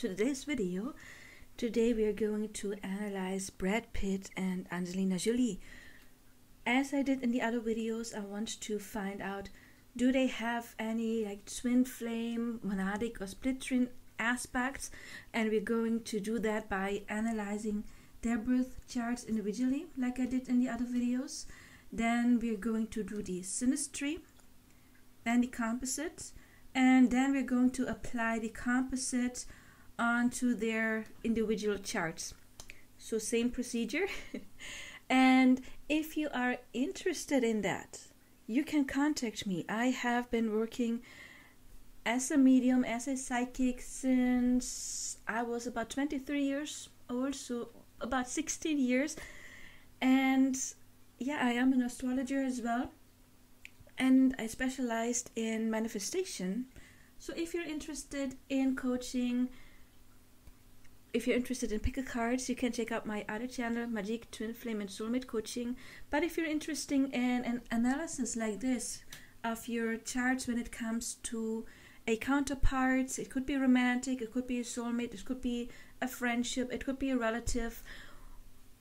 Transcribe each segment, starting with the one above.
to today's video. Today we are going to analyze Brad Pitt and Angelina Jolie. As I did in the other videos, I want to find out, do they have any like twin flame, monadic or split twin aspects? And we're going to do that by analyzing their birth charts individually, like I did in the other videos. Then we're going to do the Synastry, then the Composite, and then we're going to apply the Composite onto their individual charts. So same procedure. And if you are interested in that, you can contact me. I have been working as a medium, as a psychic since I was about 23 years old, so about 16 years. And yeah, I am an astrologer as well. And I specialized in manifestation. So if you're interested in coaching, if you're interested in pick a cards, you can check out my other channel, Magic, Twin Flame and Soulmate Coaching. But if you're interested in an analysis like this of your charts when it comes to a counterpart, it could be romantic, it could be a soulmate, it could be a friendship, it could be a relative,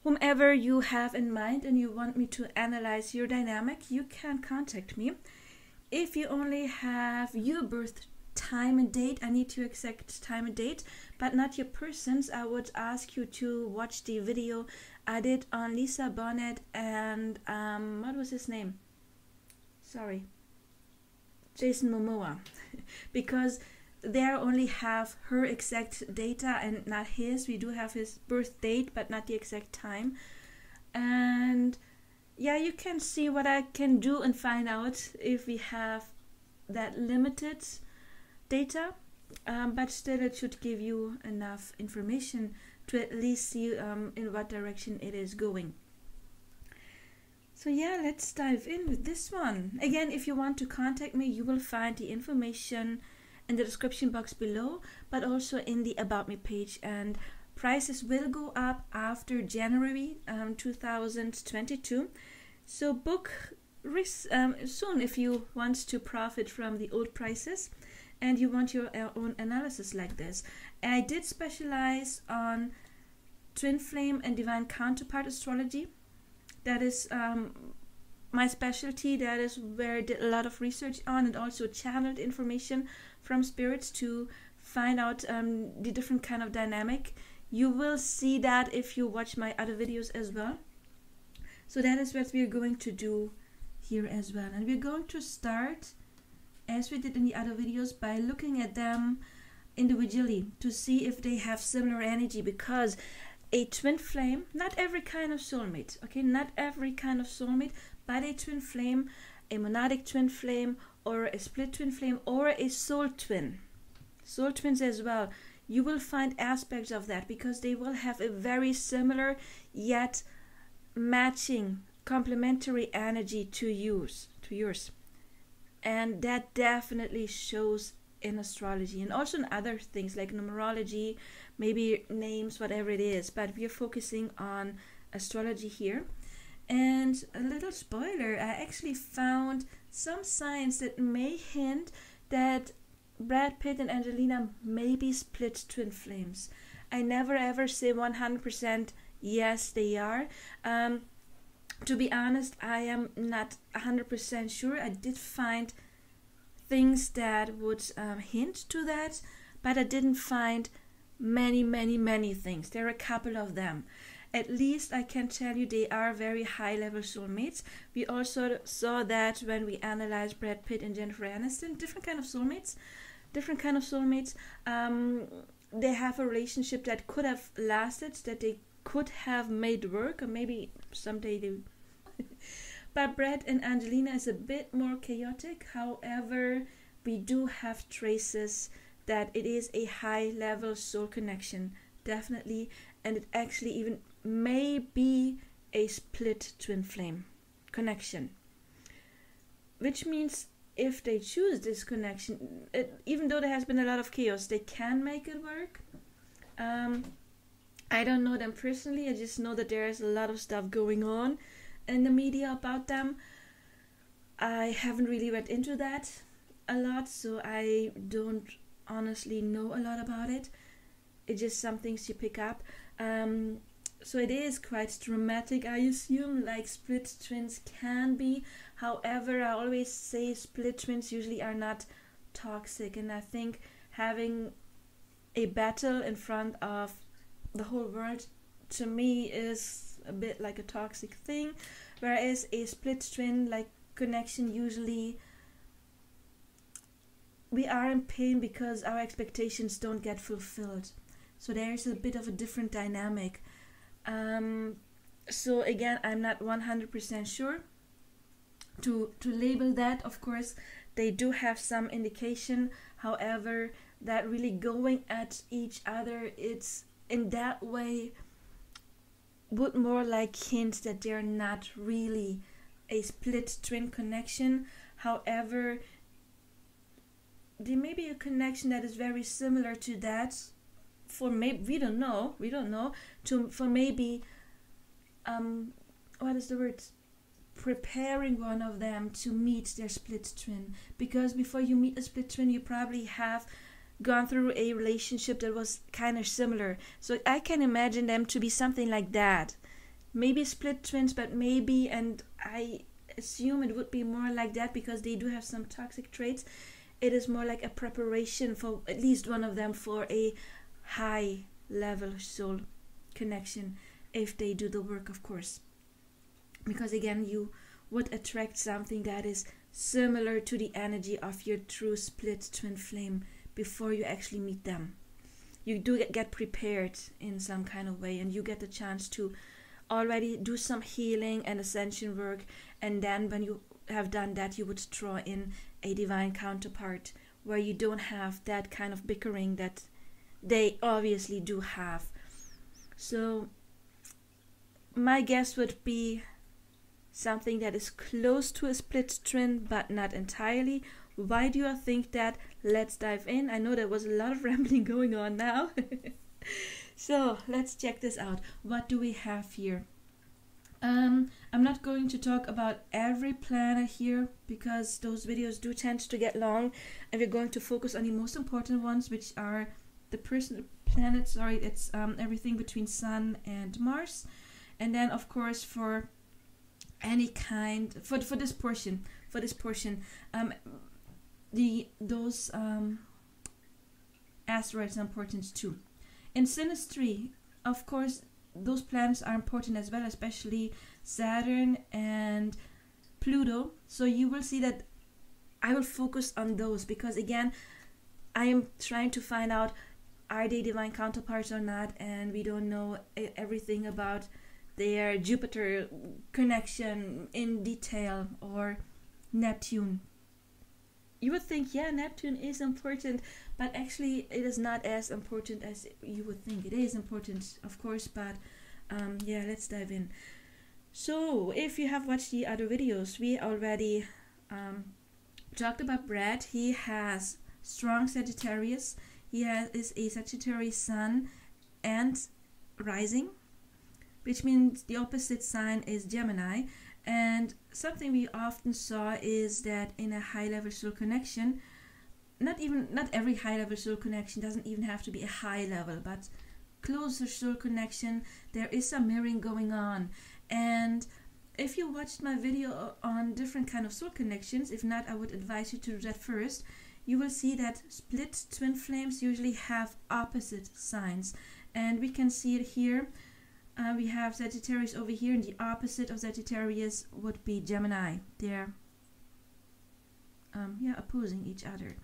whomever you have in mind and you want me to analyze your dynamic, you can contact me. If you only have your birth time and date, I need your exact time and date, but not your persons, I would ask you to watch the video I did on Lisa Bonet and what was his name? Sorry, Jason Momoa. Because there only have her exact data and not his. We do have his birth date but not the exact time. And yeah, you can see what I can do and find out if we have that limited data, but still it should give you enough information to at least see in what direction it is going. So yeah, let's dive in with this one. Again, if you want to contact me, you will find the information in the description box below, but also in the About Me page. And prices will go up after January 2022. So book soon if you want to profit from the old prices and you want your own analysis like this. I did specialize on Twin Flame and Divine Counterpart astrology. That is my specialty. That is where I did a lot of research on, and also channeled information from spirits to find out the different kind of dynamic. You will see that if you watch my other videos as well. So that is what we're going to do here as well. And we're going to start, as we did in the other videos, by looking at them individually to see if they have similar energy, because a twin flame, not every kind of soulmate, okay, not every kind of soulmate, but a twin flame, a monadic twin flame, or a split twin flame, or a soul twin, soul twins as well, you will find aspects of that because they will have a very similar yet matching complementary energy to yours. And that definitely shows in astrology and also in other things like numerology, maybe names, whatever it is, but we're focusing on astrology here. And a little spoiler, I actually found some signs that may hint that Brad Pitt and Angelina may be split twin flames. I never ever say 100% yes they are. To be honest, I am not 100% sure. I did find things that would hint to that, but I didn't find many things. There are a couple of them. At least I can tell you they are very high level soulmates. We also saw that when we analyzed Brad Pitt and Jennifer Aniston, different kind of soulmates. They have a relationship that could have lasted, that they could have made work, or maybe someday they but Brad and Angelina is a bit more chaotic. However, we do have traces that it is a high level soul connection, definitely, and it actually even may be a split twin flame connection, which means if they choose this connection, even though there has been a lot of chaos, they can make it work. I don't know them personally, I just know that there is a lot of stuff going on in the media about them. I haven't really read into that a lot, so I don't honestly know a lot about it. it's just some things you pick up. So it is quite dramatic, I assume, like split twins can be. However, I always say split twins usually are not toxic, and I think having a battle in front of the whole world, to me, is a bit like a toxic thing, whereas a split twin like connection, usually we are in pain because our expectations don't get fulfilled. So there's a bit of a different dynamic. So again, I'm not 100% sure to label that. Of course, they do have some indication. However, that really going at each other, it's in that way would more like hint that they're not really a split twin connection. However, there may be a connection that is very similar to that. For maybe, we don't know. For maybe, what is the word? Preparing one of them to meet their split twin. Because before you meet a split twin, you probably have gone through a relationship that was kind of similar. So I can imagine them to be something like that. Maybe split twins, but maybe, and I assume it would be more like that because they do have some toxic traits. It is more like a preparation for at least one of them for a high level soul connection, if they do the work, of course. Because again, you would attract something that is similar to the energy of your true split twin flame before you actually meet them. You do get prepared in some kind of way, and you get the chance to already do some healing and ascension work, and then when you have done that, you would draw in a divine counterpart where you don't have that kind of bickering that they obviously do have. So my guess would be something that is close to a split twin, but not entirely. Why do you think that? Let's dive in. I know there was a lot of rambling going on now. So let's check this out. What do we have here? I'm not going to talk about every planet here because those videos do tend to get long, and we're going to focus on the most important ones, which are the personal planets. Sorry, it's everything between Sun and Mars, and then of course for any kind for this portion those asteroids are important too. In Synastry, of course, those planets are important as well, especially Saturn and Pluto. So you will see that I will focus on those because again, I am trying to find out, are they divine counterparts or not, and we don't know everything about their Jupiter connection in detail, or Neptune. You would think, yeah, Neptune is important, but actually it is not as important as you would think. It is important, of course, but yeah, let's dive in. So, if you have watched the other videos, we already talked about Brad. He has strong Sagittarius. He is a Sagittarius Sun and rising, which means the opposite sign is Gemini. And something we often saw is that in a high-level soul connection, not every high-level soul connection doesn't even have to be a high level, but closer soul connection, there is some mirroring going on. And if you watched my video on different kind of soul connections, if not, I would advise you to do that first. You will see that split twin flames usually have opposite signs, and we can see it here. We have Sagittarius over here, and the opposite of Sagittarius would be Gemini. They're opposing each other.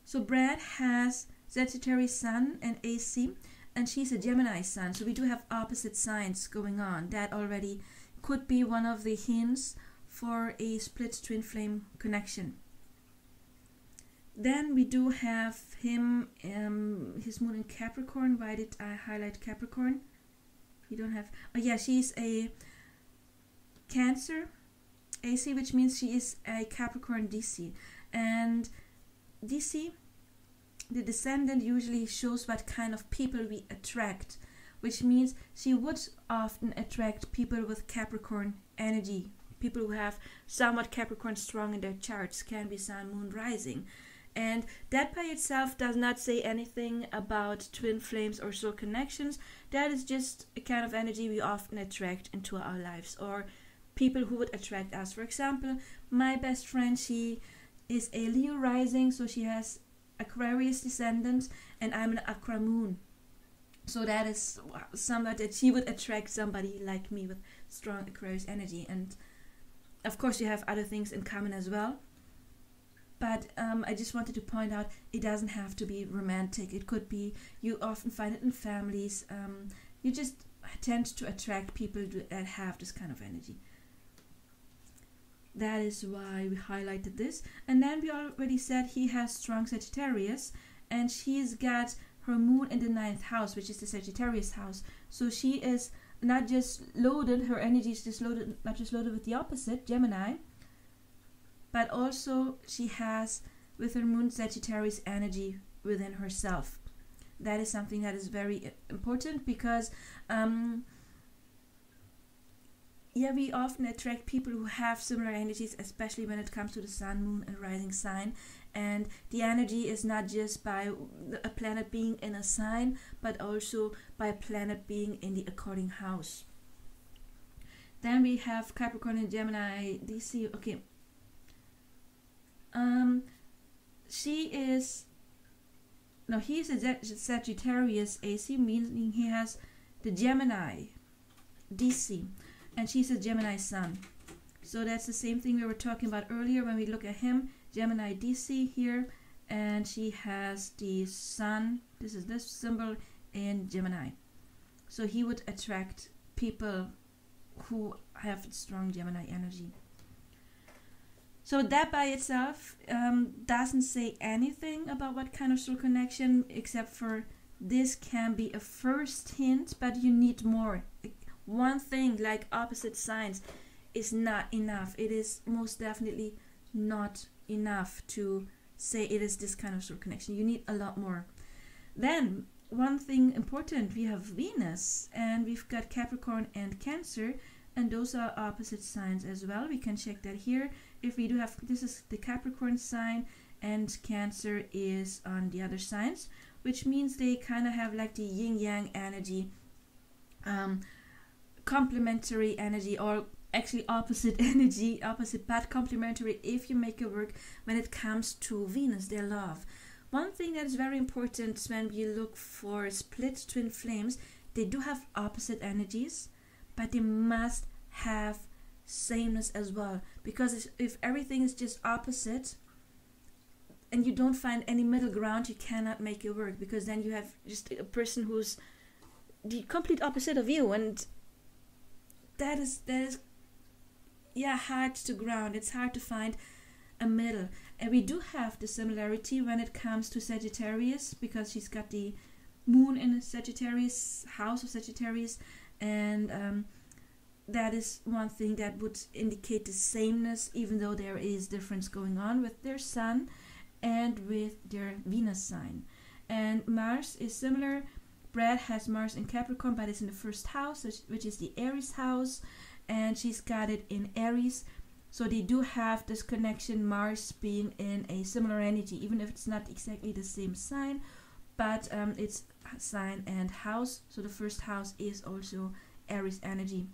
So Brad has Sagittarius Sun and AC, and she's a Gemini Sun. So we do have opposite signs going on. That already could be one of the hints for a split twin flame connection. Then we do have him, his moon in Capricorn. Why did I highlight Capricorn? You don't have, oh yeah, she's a Cancer AC, which means she is a Capricorn DC. And DC, the descendant, usually shows what kind of people we attract, which means she would often attract people with Capricorn energy. People who have somewhat Capricorn strong in their charts, can be Sun, Moon, Rising. And that by itself does not say anything about twin flames or soul connections. That is just a kind of energy we often attract into our lives, or people who would attract us. For example, my best friend, she is a Leo rising, so she has Aquarius descendants, and I'm an Aqua moon. So that is somewhat that she would attract somebody like me with strong Aquarius energy. And of course you have other things in common as well. But I just wanted to point out, it doesn't have to be romantic. It could be, you often find it in families. You just tend to attract people that have this kind of energy. That is why we highlighted this. And then we already said he has strong Sagittarius, and she's got her moon in the 9th house, which is the Sagittarius house. So she is not just loaded, her energy is just loaded, not just loaded with the opposite, Gemini, but also she has with her moon Sagittarius energy within herself. That is something that is very important, because we often attract people who have similar energies, especially when it comes to the sun, moon and rising sign. And the energy is not just by a planet being in a sign, but also by a planet being in the according house. Then we have Capricorn and Gemini, DC. Okay. He is a Sagittarius AC, meaning he has the Gemini DC, and she's a Gemini sun. So that's the same thing we were talking about earlier when we look at him, Gemini DC here, and she has the sun, this is this symbol, in Gemini. So he would attract people who have strong Gemini energy. So that by itself doesn't say anything about what kind of soul connection, except for this can be a first hint, but you need more. One thing like opposite signs is not enough. It is most definitely not enough to say it is this kind of soul connection. You need a lot more. Then one thing important, we have Venus, and we've got Capricorn and Cancer, and those are opposite signs as well. We can check that here. If we do have, this is the Capricorn sign, and Cancer is on the other signs, which means they kind of have like the yin-yang energy, complementary energy, or actually opposite energy, opposite but complementary if you make it work when it comes to Venus, their love. One thing that is very important when you look for split twin flames, they do have opposite energies, but they must have sameness as well, because if everything is just opposite and you don't find any middle ground, you cannot make it work, because then you have just a person who's the complete opposite of you, and that is hard to ground. It's hard to find a middle. And we do have the similarity when it comes to Sagittarius, because she's got the moon in the Sagittarius house of Sagittarius, and that is one thing that would indicate the sameness, even though there is difference going on with their sun and with their Venus sign. And Mars is similar. Brad has Mars in Capricorn, but it's in the first house, which is the Aries house, and she's got it in Aries. So they do have this connection, Mars being in a similar energy, even if it's not exactly the same sign, but it's sign and house. So the first house is also Aries energy.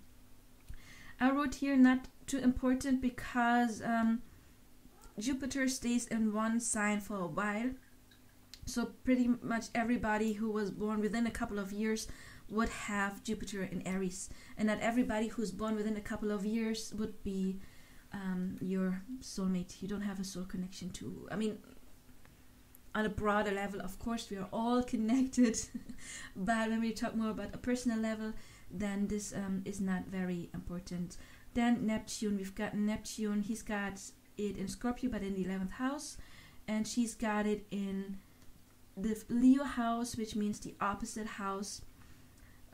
I wrote here not too important, because Jupiter stays in one sign for a while. So pretty much everybody who was born within a couple of years would have Jupiter in Aries. And not everybody who's born within a couple of years would be your soulmate. You don't have a soul connection to. I mean, on a broader level, of course, we are all connected. But when we talk more about a personal level, then this is not very important. Then Neptune, we've got Neptune. He's got it in Scorpio, but in the 11th house. And she's got it in the Leo house, which means the opposite house.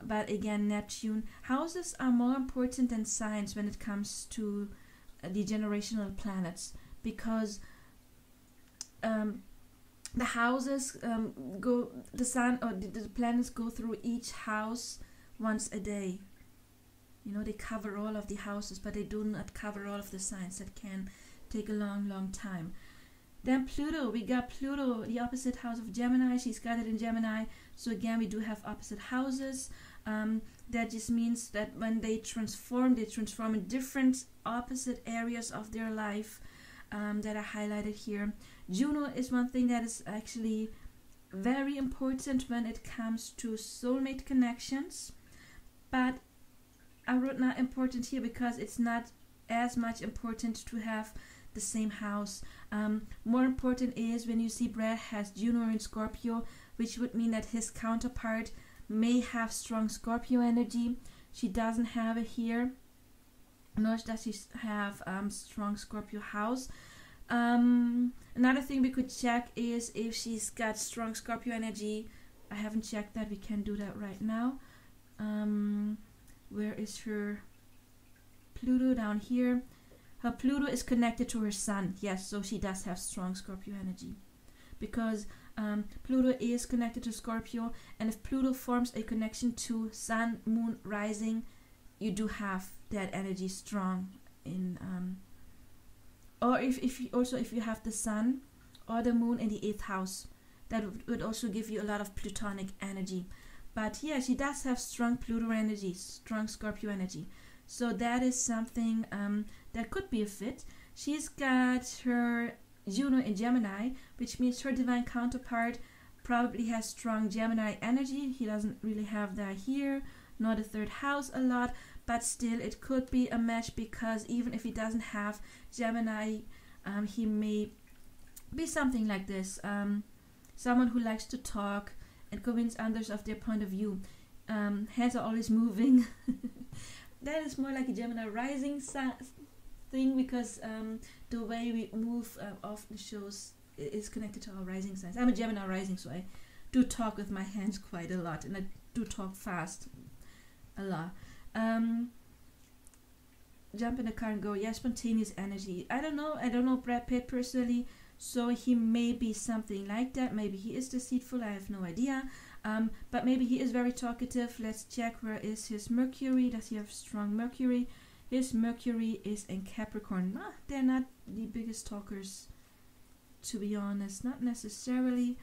But again, Neptune, houses are more important than signs when it comes to the generational planets, because the houses the sun or the planets go through each house once a day. You know, they cover all of the houses, but they do not cover all of the signs. That can take a long time. Then Pluto, we got Pluto, the opposite house of Gemini. She's got it in Gemini. So again, we do have opposite houses. That just means that when they transform in different opposite areas of their life that are highlighted here. Juno is one thing that is actually very important when it comes to soulmate connections. But I wrote not important here because it's not as much important to have the same house. More important is when you see Brad has Juno in Scorpio, which would mean that his counterpart may have strong Scorpio energy. She doesn't have it here, nor does she have strong Scorpio house. Another thing we could check is if she's got strong Scorpio energy. I haven't checked that. We can do that right now. Where is her Pluto? Down here. Her Pluto is connected to her Sun. Yes, so she does have strong Scorpio energy. Because Pluto is connected to Scorpio, and if Pluto forms a connection to Sun, Moon, Rising, you do have that energy strong in or if you have the Sun or the Moon in the 8th house, that would also give you a lot of Plutonic energy. But yeah, she does have strong Pluto energy, strong Scorpio energy. So that is something that could be a fit. She's got her Juno in Gemini, which means her divine counterpart probably has strong Gemini energy. He doesn't really have that here, nor the 3rd house a lot, but still it could be a match, because even if he doesn't have Gemini, he may be something like this. Someone who likes to talk and convince others of their point of view. Hands are always moving. That is more like a Gemini rising thing, because the way we move often shows is connected to our rising signs. I'm a Gemini rising, so I do talk with my hands quite a lot, and I do talk fast a lot. Jump in the car and go. Yeah, spontaneous energy. I don't know Brad Pitt personally, so he may be something like that. Maybe he is deceitful, I have no idea. But maybe he is very talkative. Let's check, where is his Mercury? Does he have strong Mercury? His Mercury is in Capricorn. They're not the biggest talkers, to be honest. Not necessarily.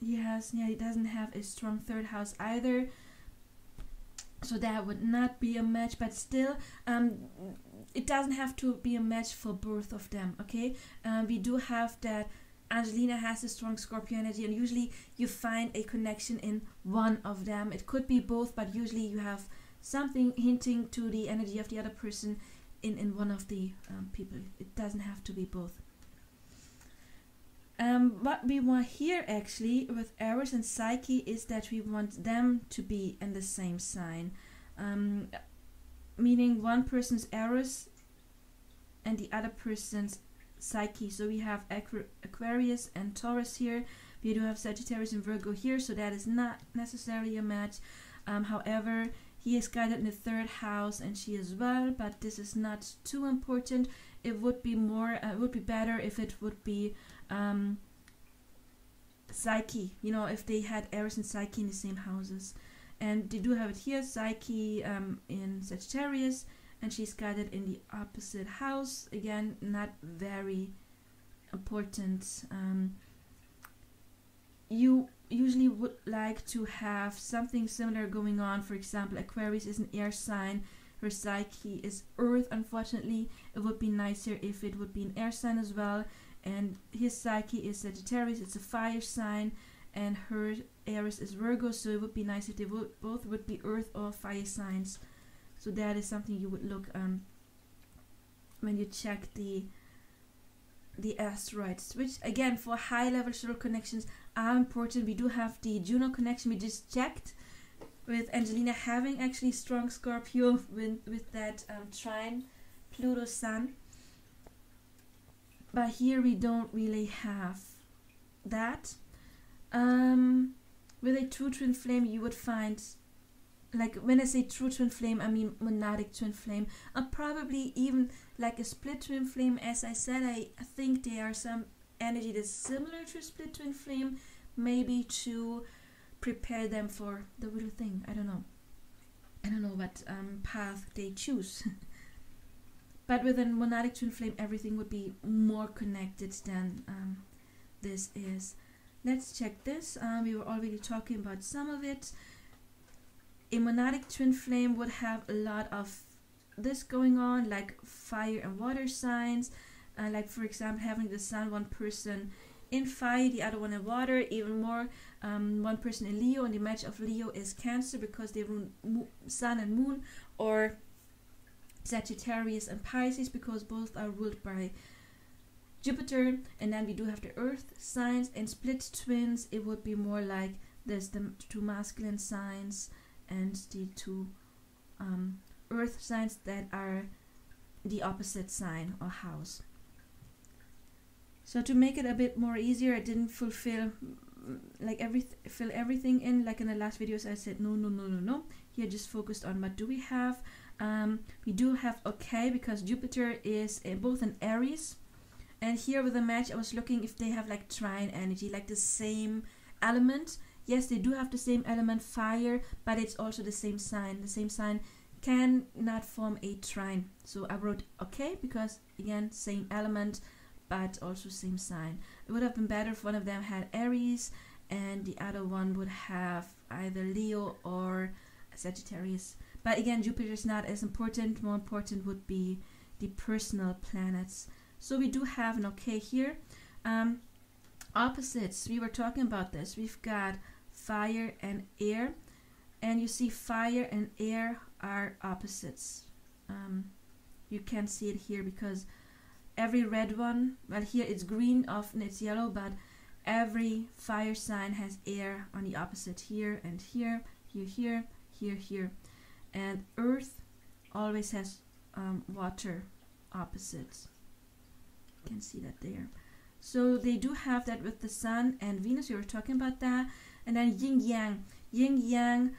He doesn't have a strong 3rd house either. So that would not be a match, but still, it doesn't have to be a match for both of them, okay? We do have that Angelina has a strong Scorpio energy, and usually you find a connection in one of them. It could be both, but usually you have something hinting to the energy of the other person in one of the people. It doesn't have to be both. What we want here actually with Eros and Psyche is that we want them to be in the same sign. Meaning one person's Eros and the other person's Psyche. So we have Aquarius and Taurus here. We do have Sagittarius and Virgo here, so that is not necessarily a match. However, he is guided in the 3rd house and she as well, but this is not too important. It would be more, it would be better if it would be Psyche, you know, if they had Eros and Psyche in the same houses. And they do have it here, Psyche in Sagittarius, and she's guided in the opposite house. Again, not very important. You usually would like to have something similar going on. For example, Aquarius is an air sign. Her Psyche is Earth, unfortunately. It would be nicer if it would be an air sign as well. And his Psyche is Sagittarius, it's a fire sign. And her Eris is Virgo, so it would be nice if they both would be Earth or fire signs. So that is something you would look when you check the asteroids, which again for high level solar connections are important. We do have the Juno connection we just checked, with Angelina having actually strong Scorpio with that trine Pluto Sun. But here we don't really have that. With a true twin flame, you would find, like when I say true twin flame, I mean monadic twin flame, or probably even like a split twin flame. As I said, I think there are some energy that's similar to a split twin flame, maybe to prepare them for the real thing. I don't know what path they choose. But with a monadic twin flame, everything would be more connected than this is. Let's check this. We were already talking about some of it. A monadic twin flame would have a lot of this going on, like fire and water signs. Like for example, having the sun, one person in fire, the other one in water. Even more, one person in Leo, and the match of Leo is Cancer because they rule sun and moon, or Sagittarius and Pisces because both are ruled by Jupiter. And then we do have the earth signs. And split twins, it would be more like there's the two masculine signs and the two earth signs that are the opposite sign or house. So to make it a bit more easier, I didn't fulfill like fill everything in like in the last videos. I said no. Here just focused on what do we have. We do have because Jupiter is both in Aries, and here with the match I was looking if they have like trine energy, like the same element. Yes, they do have the same element, fire, but it's also the same sign. The same sign cannot form a trine. So I wrote because again, same element, but also same sign. It would have been better if one of them had Aries and the other one would have either Leo or Sagittarius. But again, Jupiter is not as important. More important would be the personal planets. So we do have an here. Opposites, we were talking about this. We've got fire and air, and you see fire and air are opposites. You can't see it here because every red one, well here it's green, often it's yellow, but every fire sign has air on the opposite here and here, here. And earth always has water opposites. You can see that there. So they do have that with the sun and Venus. We were talking about that. And then yin yang. Yin yang,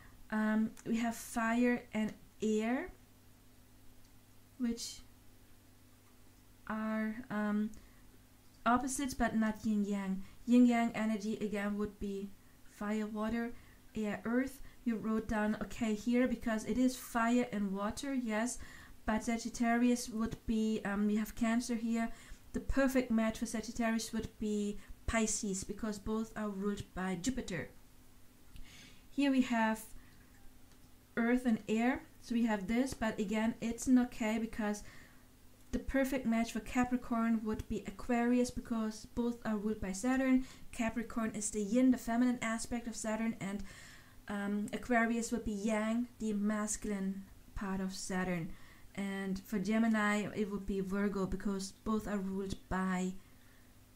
we have fire and air, which are opposites but not yin yang. Yin yang energy again would be fire, water, air, earth. You wrote down here because it is fire and water, yes, but Sagittarius would be, we have Cancer here. The perfect match for Sagittarius would be Pisces because both are ruled by Jupiter. Here we have earth and air, so we have this, but again it's an because the perfect match for Capricorn would be Aquarius because both are ruled by Saturn. Capricorn is the yin, the feminine aspect of Saturn, and Aquarius would be yang, the masculine part of Saturn. And for Gemini it would be Virgo because both are ruled by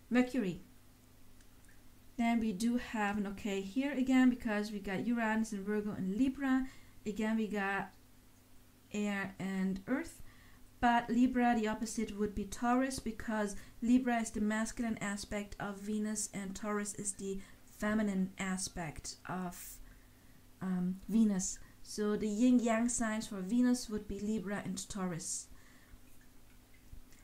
Mercury. Then we do have an here again because we got Uranus and Virgo and Libra. Again we got air and earth. But Libra, the opposite would be Taurus because Libra is the masculine aspect of Venus and Taurus is the feminine aspect of Venus. So the yin-yang signs for Venus would be Libra and Taurus.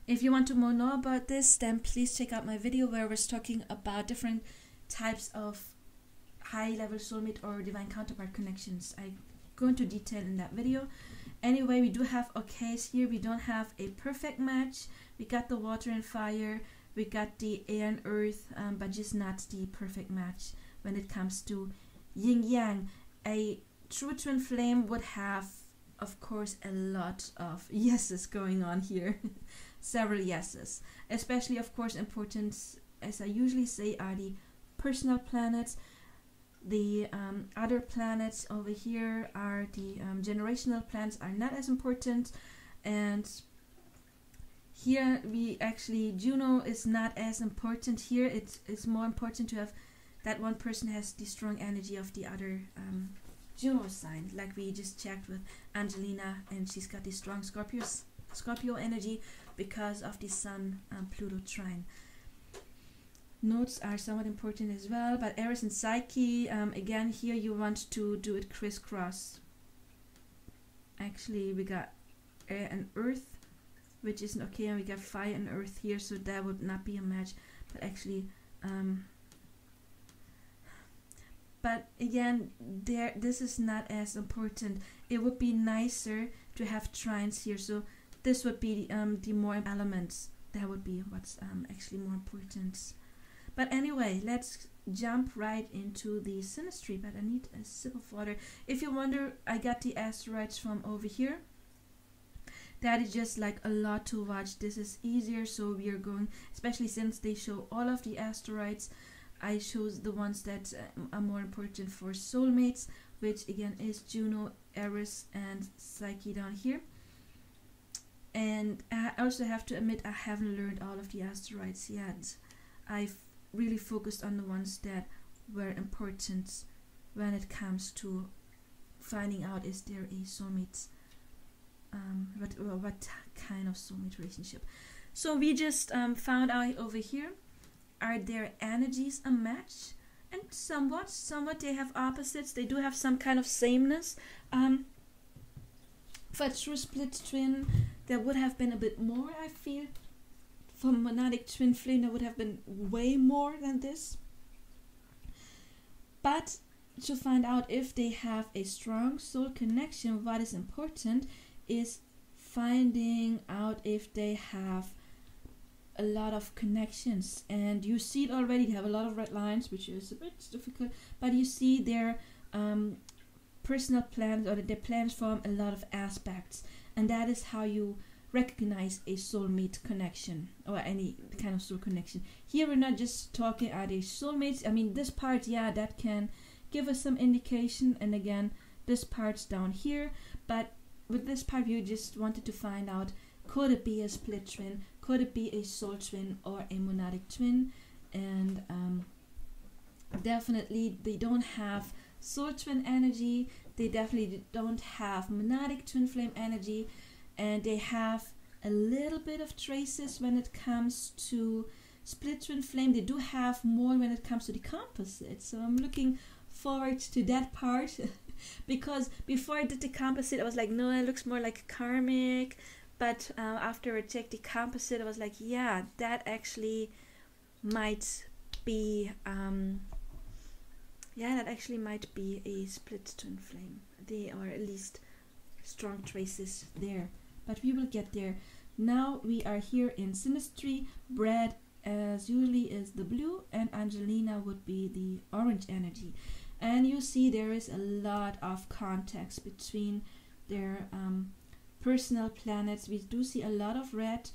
If you want to know about this, then please check out my video where I was talking about different types of high-level soulmate or divine counterpart connections. I go into detail in that video. Anyway, we do have here. We don't have a perfect match. We got the water and fire. We got the air and earth, but just not the perfect match when it comes to yin-yang. A true twin flame would have, of course, a lot of yeses going on here. Several yeses. Especially, of course, important, as I usually say, are the personal planets. The other planets over here are the generational planets are not as important. And here we actually, Juno is not as important here. It's more important to have that one person has the strong energy of the other Juno sign, like we just checked with Angelina, and she's got the strong Scorpio energy because of the Sun Pluto trine. Notes are somewhat important as well, but Eros and Psyche, again here you want to do it crisscross. Actually we got air and earth, which isn't and we got fire and earth here, so that would not be a match. But actually but again, this is not as important. It would be nicer to have trines here, so this would be the more elements. That would be what's actually more important. But anyway, let's jump right into the synastry. But I need a sip of water. If you wonder, I got the asteroids from over here. That is just like a lot to watch. This is easier, so we are going, especially since they show all of the asteroids, I chose the ones that are more important for soulmates, which again is Juno, Eros and Psyche down here. And I also have to admit, I haven't learned all of the asteroids yet. I've really focused on the ones that were important when it comes to finding out is there a soulmate, what kind of soulmate relationship. So we just found out over here, are their energies a match? And somewhat they have opposites. They do have some kind of sameness. For a true split twin, there would have been a bit more, I feel. For monadic twin flame, there would have been way more than this. But to find out if they have a strong soul connection, what is important is finding out if they have a lot of connections. And you see it already, they have a lot of red lines, which is a bit difficult, but you see their personal plans, or their plans form a lot of aspects, and that is how you recognize a soulmate connection or any kind of soul connection. Here we're not just talking are they soulmates. I mean, this part, yeah, that can give us some indication, and again this part's down here, but with this part you just wanted to find out, could it be a split twin, could it be a soul twin or a monadic twin. And definitely they don't have soul twin energy, they definitely don't have monadic twin flame energy, and they have a little bit of traces when it comes to split twin flame. They do have more when it comes to the composite, so I'm looking forward to that part. Because before I did the composite, I was like, no, it looks more like karmic. But after I checked the composite, I was like, yeah, that actually might be, that actually might be a split twin flame. They are at least strong traces there. But we will get there. Now we are here in Synastry. Brad, as usually, is the blue, and Angelina would be the orange energy. And you see there is a lot of context between their personal planets. We do see a lot of red,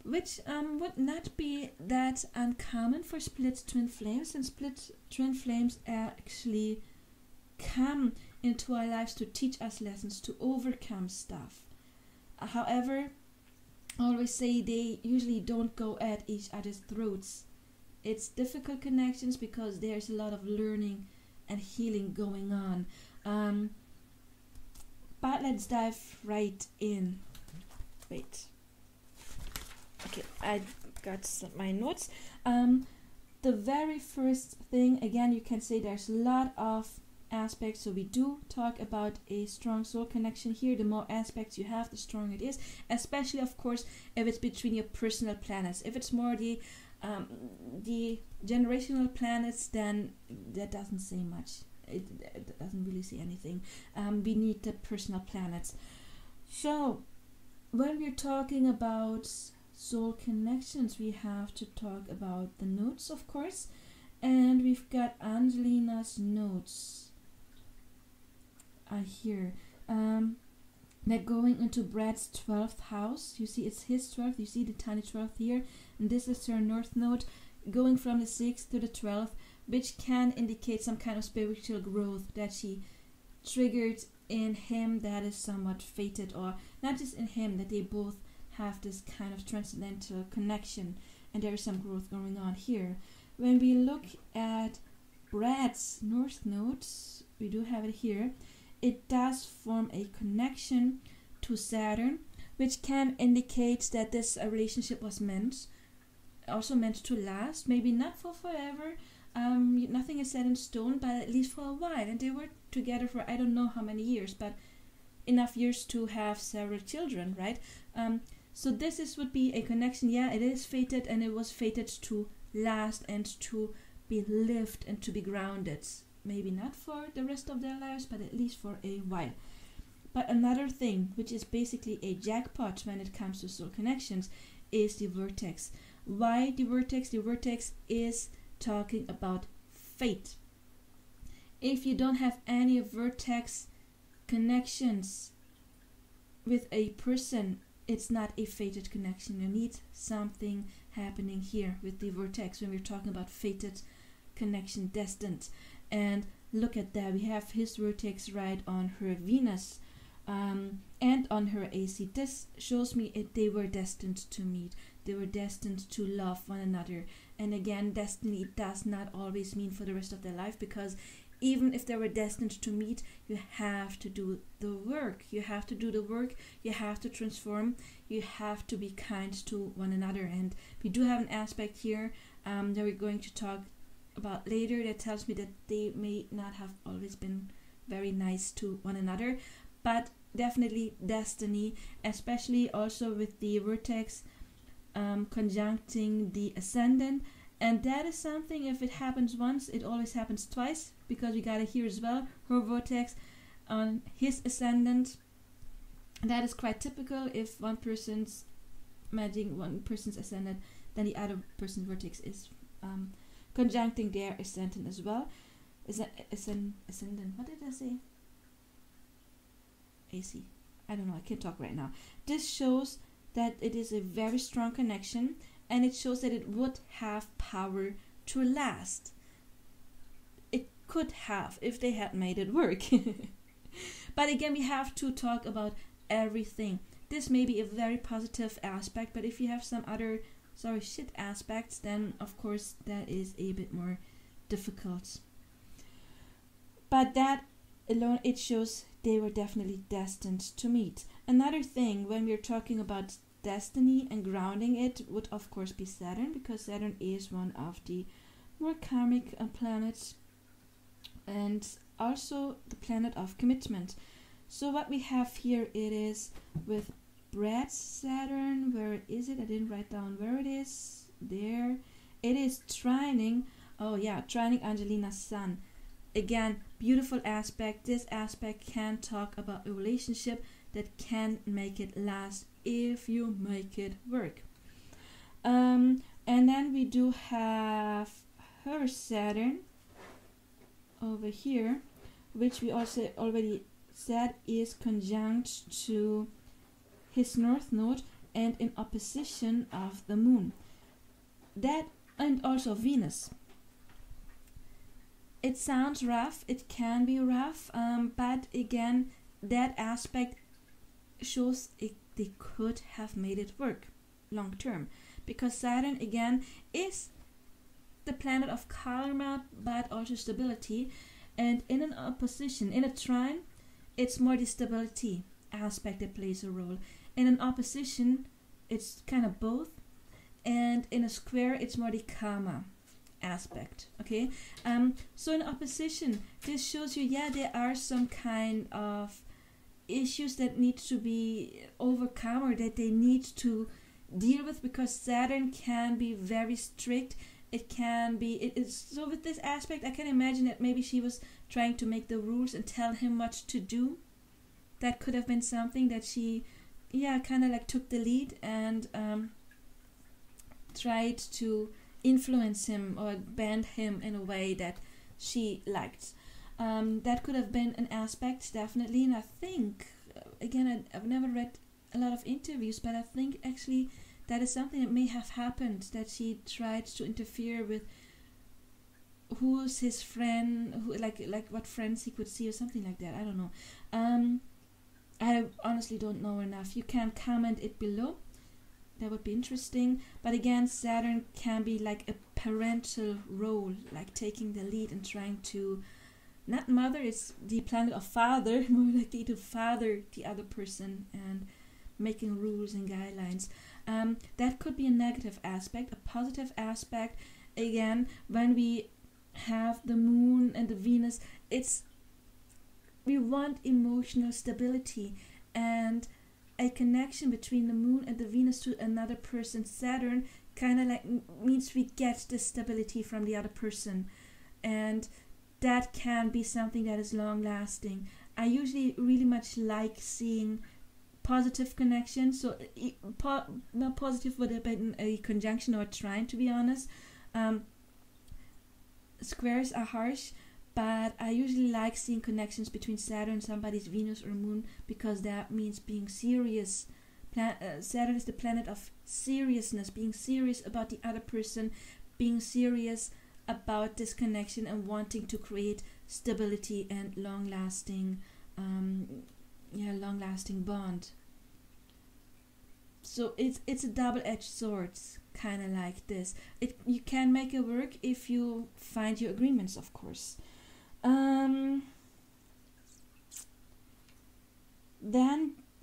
which would not be that uncommon for split twin flames, and split twin flames actually come into our lives to teach us lessons, to overcome stuff. However, I always say they usually don't go at each other's throats. It's difficult connections because there's a lot of learning and healing going on. But let's dive right in. Wait. Okay, I got my notes. The very first thing, again, you can say there's a lot of aspects. So we do talk about a strong soul connection here. The more aspects you have, the stronger it is. Especially, of course, if it's between your personal planets. If it's more the generational planets, then that doesn't say much. It doesn't really say anything. We need the personal planets. So when we're talking about soul connections, we have to talk about the notes, of course, and we've got Angelina's notes here. They're going into Brad's 12th house. You see it's his 12th, you see the tiny 12th here, and this is her north node going from the 6th to the 12th, which can indicate some kind of spiritual growth that she triggered in him that is somewhat fated, or not just in him, that they both have this kind of transcendental connection, and there is some growth going on here. When we look at Brad's north nodes, we do have it here, it does form a connection to Saturn, which can indicate that this relationship was also meant to last, maybe not for forever. Nothing is set in stone, but at least for a while. And they were together for I don't know how many years, but enough years to have several children, right? So this would be a connection. Yeah, it is fated, and it was fated to last and to be lived and to be grounded. Maybe not for the rest of their lives, but at least for a while. But another thing, which is basically a jackpot when it comes to soul connections, is the vortex. Why the vortex? The vortex is talking about fate. If you don't have any vortex connections with a person, it's not a fated connection. You need something happening here with the vortex when we're talking about fated connection, destined. And look at that, we have his vortex right on her Venus and on her AC. This shows me they were destined to meet. They were destined to love one another. And again, destiny does not always mean for the rest of their life, because even if they were destined to meet, you have to do the work. You have to do the work. You have to transform. You have to be kind to one another. And we do have an aspect here that we're going to talk about later that tells me that they may not have always been very nice to one another, but definitely destiny, especially also with the vortex conjuncting the ascendant. And that is something, if it happens once, it always happens twice, because we got it here as well, her vortex on his ascendant. That is quite typical. If one person's matching one person's ascendant, then the other person's vortex is conjuncting their ascendant as well. Ascendant, what did I say? AC. I don't know, I can't talk right now. This shows that it is a very strong connection, and it shows that it would have power to last. It could have, if they had made it work. But again, we have to talk about everything. This may be a very positive aspect, but if you have some other shit aspects, then of course that is a bit more difficult. But that alone, it shows they were definitely destined to meet. Another thing, when we're talking about destiny and grounding it, would of course be Saturn, because Saturn is one of the more karmic planets, and also the planet of commitment. So what we have here, it is with Brad's Saturn. Where is it? I didn't write down where it is. There it is, trining. Oh yeah, trining Angelina's Sun. Again, beautiful aspect. This aspect can talk about a relationship that can make it last if you make it work. And then we do have her Saturn over here, which we also already said is conjunct to his North Node and in opposition of the Moon. That, and also Venus. It sounds rough, it can be rough, but again, that aspect shows they could have made it work long term, because Saturn again is the planet of karma, but also stability. And in an opposition, in a trine, it's more the stability aspect that plays a role. In an opposition, it's kind of both, and in a square, it's more the karma aspect. Okay, so in opposition, this shows you, yeah, there are some kind of issues that need to be overcome, or that they need to deal with, because Saturn can be very strict. It can be, so with this aspect, I can imagine that maybe she was trying to make the rules and tell him what to do. That could have been something that she, yeah, kind of like took the lead and tried to influence him or bend him in a way that she liked. That could have been an aspect, definitely. And I think, again, I've never read a lot of interviews, but I think actually that is something that may have happened, that she tried to interfere with who's his friend, who, like what friends he could see or something like that. I don't know. I honestly don't know enough. You can comment it below. That would be interesting. But again, Saturn can be like a parental role, like taking the lead and trying to, not mother, it's the planet of father, more likely to father the other person and making rules and guidelines. That could be a negative aspect. A positive aspect, again, when we have the Moon and the Venus, it's, we want emotional stability and a connection between the Moon and the Venus to another person. Saturn kind of like means we get the stability from the other person, and that can be something that is long lasting. I usually really much like seeing positive connections. So not positive would have been a conjunction or a trine, to be honest. Squares are harsh, but I usually like seeing connections between Saturn, somebody's Venus or Moon, because that means being serious. Saturn is the planet of seriousness, being serious about the other person, being serious about this connection and wanting to create stability and long-lasting bond. So it's a double-edged sword, kind of like this. You can make it work if you find your agreements, of course. Then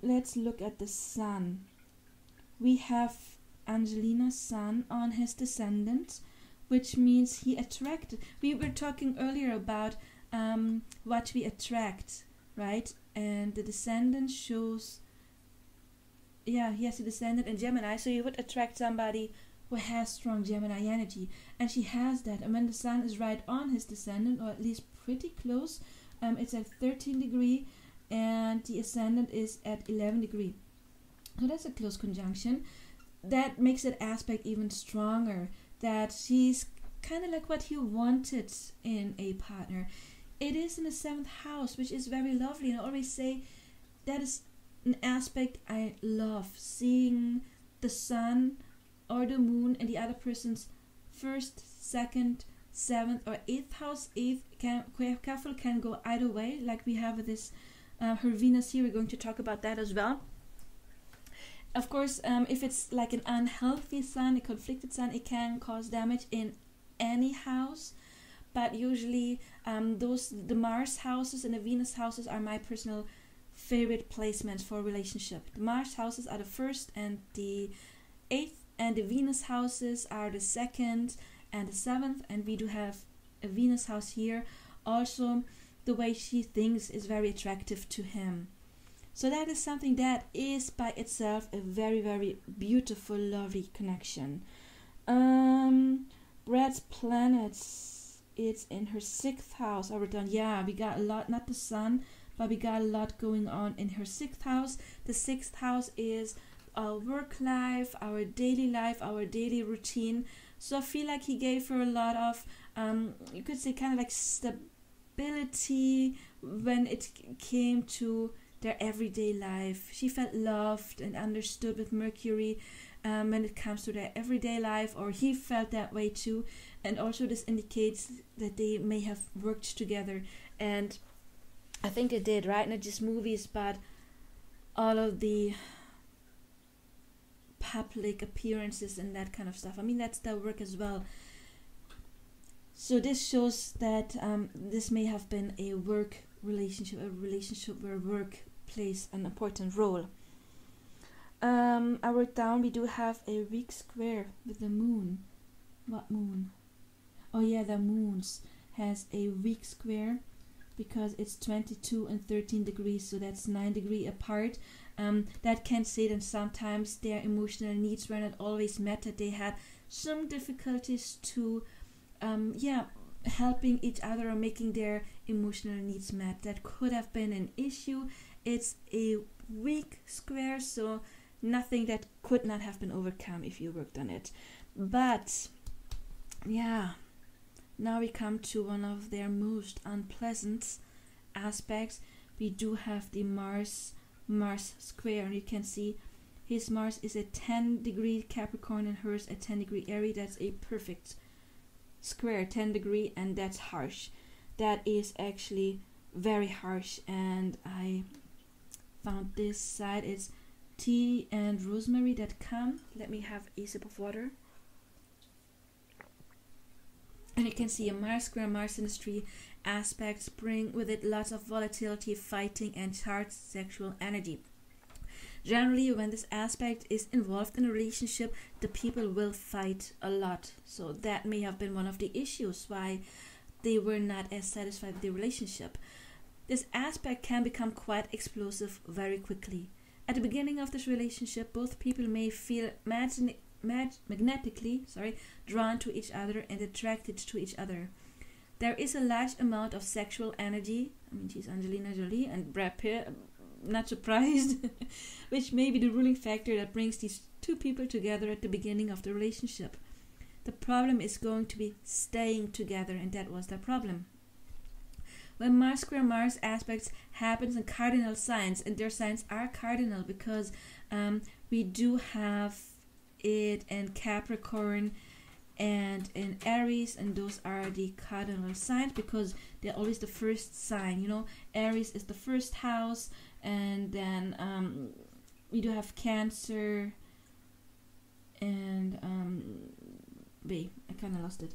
let's look at the sun. We have Angelina's sun on his descendant, which means he attracted. We were talking earlier about what we attract, right? And the descendant shows, yeah, he has a descendant in Gemini, so you would attract somebody who has strong Gemini energy, and she has that. And when the sun is right on his descendant, or at least pretty close, it's at 13 degree, and the ascendant is at 11 degree. So that's a close conjunction. That makes that aspect even stronger, that she's kind of like what he wanted in a partner. It is in the 7th house, which is very lovely, and I always say that is an aspect I love, seeing the sun or the moon in the other person's 1st, 2nd, 7th or 8th house. 8th can go either way, like we have with this her Venus here. We're going to talk about that as well. Of course, if it's like an unhealthy sun, a conflicted sun, it can cause damage in any house. But usually the Mars houses and the Venus houses are my personal favorite placements for a relationship. The Mars houses are the 1st and the 8th, and the Venus houses are the 2nd and the 7th, and we do have a Venus house here. Also, the way she thinks is very attractive to him. So that is something that is by itself a very, very beautiful, lovely connection. Brad's planets, it's in her 6th house. I wrote down, yeah, we got a lot, not the sun, but we got a lot going on in her 6th house. The 6th house is our work life, our daily life, our daily routine. So I feel like he gave her a lot of, you could say kind of like stability when it came to their everyday life. She felt loved and understood with Mercury when it comes to their everyday life, or he felt that way too. And also this indicates that they may have worked together, and I think they did, right? Not just movies, but all of the public appearances and that kind of stuff. I mean, that's their work as well. So this shows that this may have been a work relationship, a relationship where work plays an important role. I wrote down we do have a weak square with the moon. What moon? Oh yeah, the moons has a weak square because it's 22 and 13 degrees, so that's 9 degrees apart. That can say that sometimes their emotional needs were not always met, that they had some difficulties to helping each other or making their emotional needs met. That could have been an issue. It's a weak square, so nothing that could not have been overcome if you worked on it. But yeah, now we come to one of their most unpleasant aspects. We do have the Mars square, and you can see his Mars is at 10 degree Capricorn and hers at 10 degree Aries. That's a perfect square, 10 degree, and that's harsh. That is actually very harsh, and I found this site. It's teaandrosemary.com. Let me have a sip of water. And you can see a Mars square, Mars Synastry aspects bring with it lots of volatility, fighting, and charged sexual energy. Generally, when this aspect is involved in a relationship, the people will fight a lot. So that may have been one of the issues why they were not as satisfied with the relationship. This aspect can become quite explosive very quickly. At the beginning of this relationship, both people may feel magnetically drawn to each other and attracted to each other. There is a large amount of sexual energy, I mean, she's Angelina Jolie, and Brad Pitt, not surprised, which may be the ruling factor that brings these two people together at the beginning of the relationship. The problem is going to be staying together, and that was the problem. When Mars square Mars aspects happens in cardinal signs, and their signs are cardinal because we do have it in Capricorn and in Aries, and those are the cardinal signs because they're always the first sign. You know, Aries is the first house, and then we do have Cancer, and wait, I kind of lost it.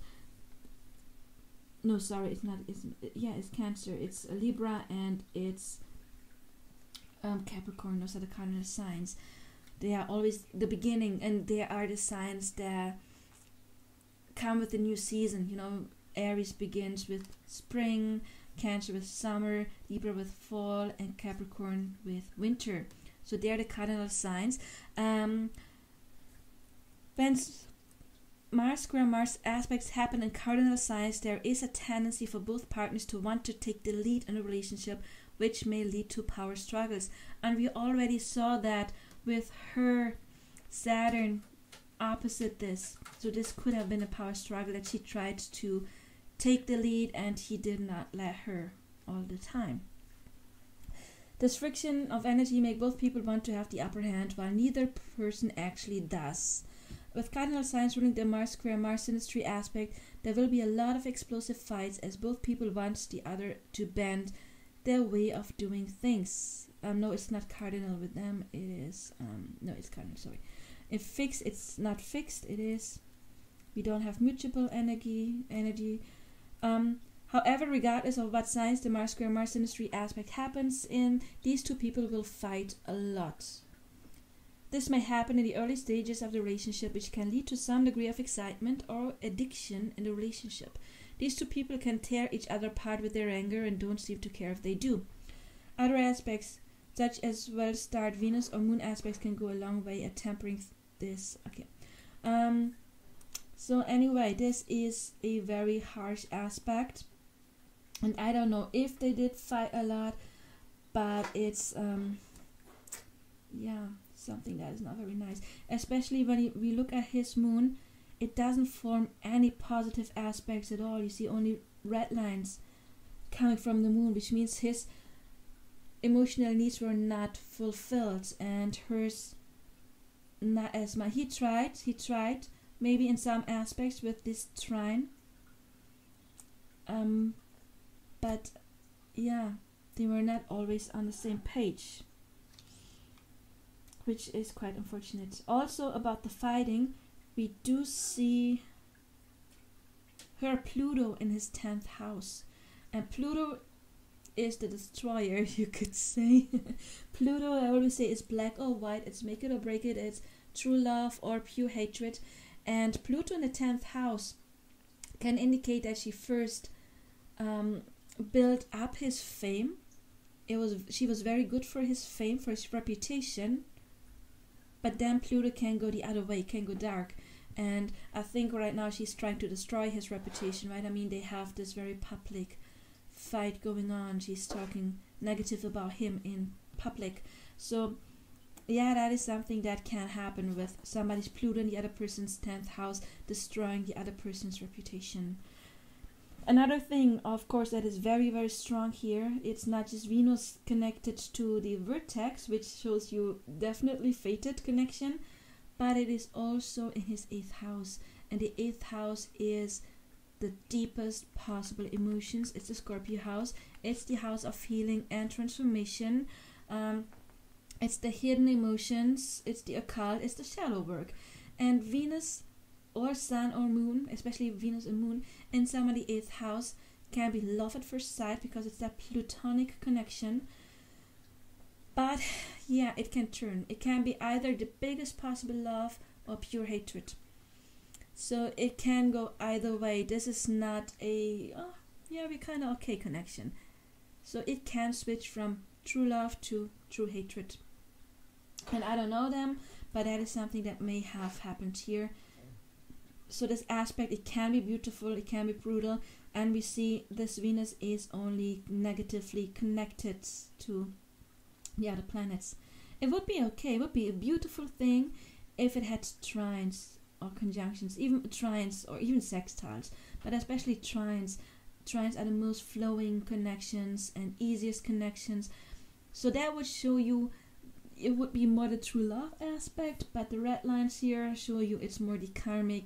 No, sorry, it's not. It's Cancer. It's Libra, and it's Capricorn. Those are the cardinal signs. They are always the beginning, and they are the signs that come with the new season. You know, Aries begins with spring, Cancer with summer, Libra with fall, and Capricorn with winter. So they are the cardinal signs. When Mars square Mars aspects happen in cardinal signs, there is a tendency for both partners to want to take the lead in a relationship, which may lead to power struggles. And we already saw that with her Saturn opposite this. So this could have been a power struggle, that she tried to take the lead and he did not let her all the time. This friction of energy make both people want to have the upper hand, while neither person actually does. With cardinal signs ruling the Mars square Mars Synastry aspect, there will be a lot of explosive fights as both people want the other to bend their way of doing things. No, it's not cardinal with them. It is no, it's cardinal. Sorry, it's not fixed. It is. We don't have mutable energy. However, regardless of what signs the Mars square Mars Synastry aspect happens in, these two people will fight a lot. This may happen in the early stages of the relationship, which can lead to some degree of excitement or addiction in the relationship. These two people can tear each other apart with their anger and don't seem to care if they do. Other aspects, such as well-starred Venus or Moon aspects, can go a long way at tempering this. Okay. So anyway, this is a very harsh aspect, and I don't know if they did fight a lot, but it's yeah, something that is not very nice. Especially when we look at his moon, it doesn't form any positive aspects at all. You see only red lines coming from the moon, which means his emotional needs were not fulfilled and hers not as much. He tried maybe in some aspects with this trine, but yeah, they were not always on the same page, which is quite unfortunate. Also about the fighting, we do see her Pluto in his 10th house, and Pluto is the destroyer, you could say. Pluto, I always say, is black or white. It's make it or break it. It's true love or pure hatred. And Pluto in the 10th house can indicate that she first built up his fame. She was very good for his fame, for his reputation. But then Pluto can go the other way, can go dark. And I think right now she's trying to destroy his reputation, right? I mean, they have this very public fight going on. She's talking negative about him in public. So yeah, that is something that can happen with somebody's Pluto in the other person's 10th house, destroying the other person's reputation. Another thing, of course, that is very, very strong here, it's not just Venus connected to the vertex, which shows you definitely fated connection, but it is also in his 8th house. And the 8th house is the deepest possible emotions. It's the Scorpio house. It's the house of healing and transformation. It's the hidden emotions. It's the occult. It's the shallow work. And Venus or Sun or Moon, especially Venus and Moon, in somebody's 8th house can be love at first sight because it's that plutonic connection. But yeah, it can turn. It can be either the biggest possible love or pure hatred. So it can go either way. This is not a, oh, yeah, we're kind of okay connection. So it can switch from true love to true hatred. And I don't know them, but that is something that may have happened here. So this aspect, it can be beautiful, it can be brutal, and we see this Venus is only negatively connected to the other planets. It would be okay, it would be a beautiful thing if it had trines or conjunctions, even trines or even sextiles, but especially trines. Trines are the most flowing connections and easiest connections. So that would show you it would be more the true love aspect, but the red lines here show you it's more the karmic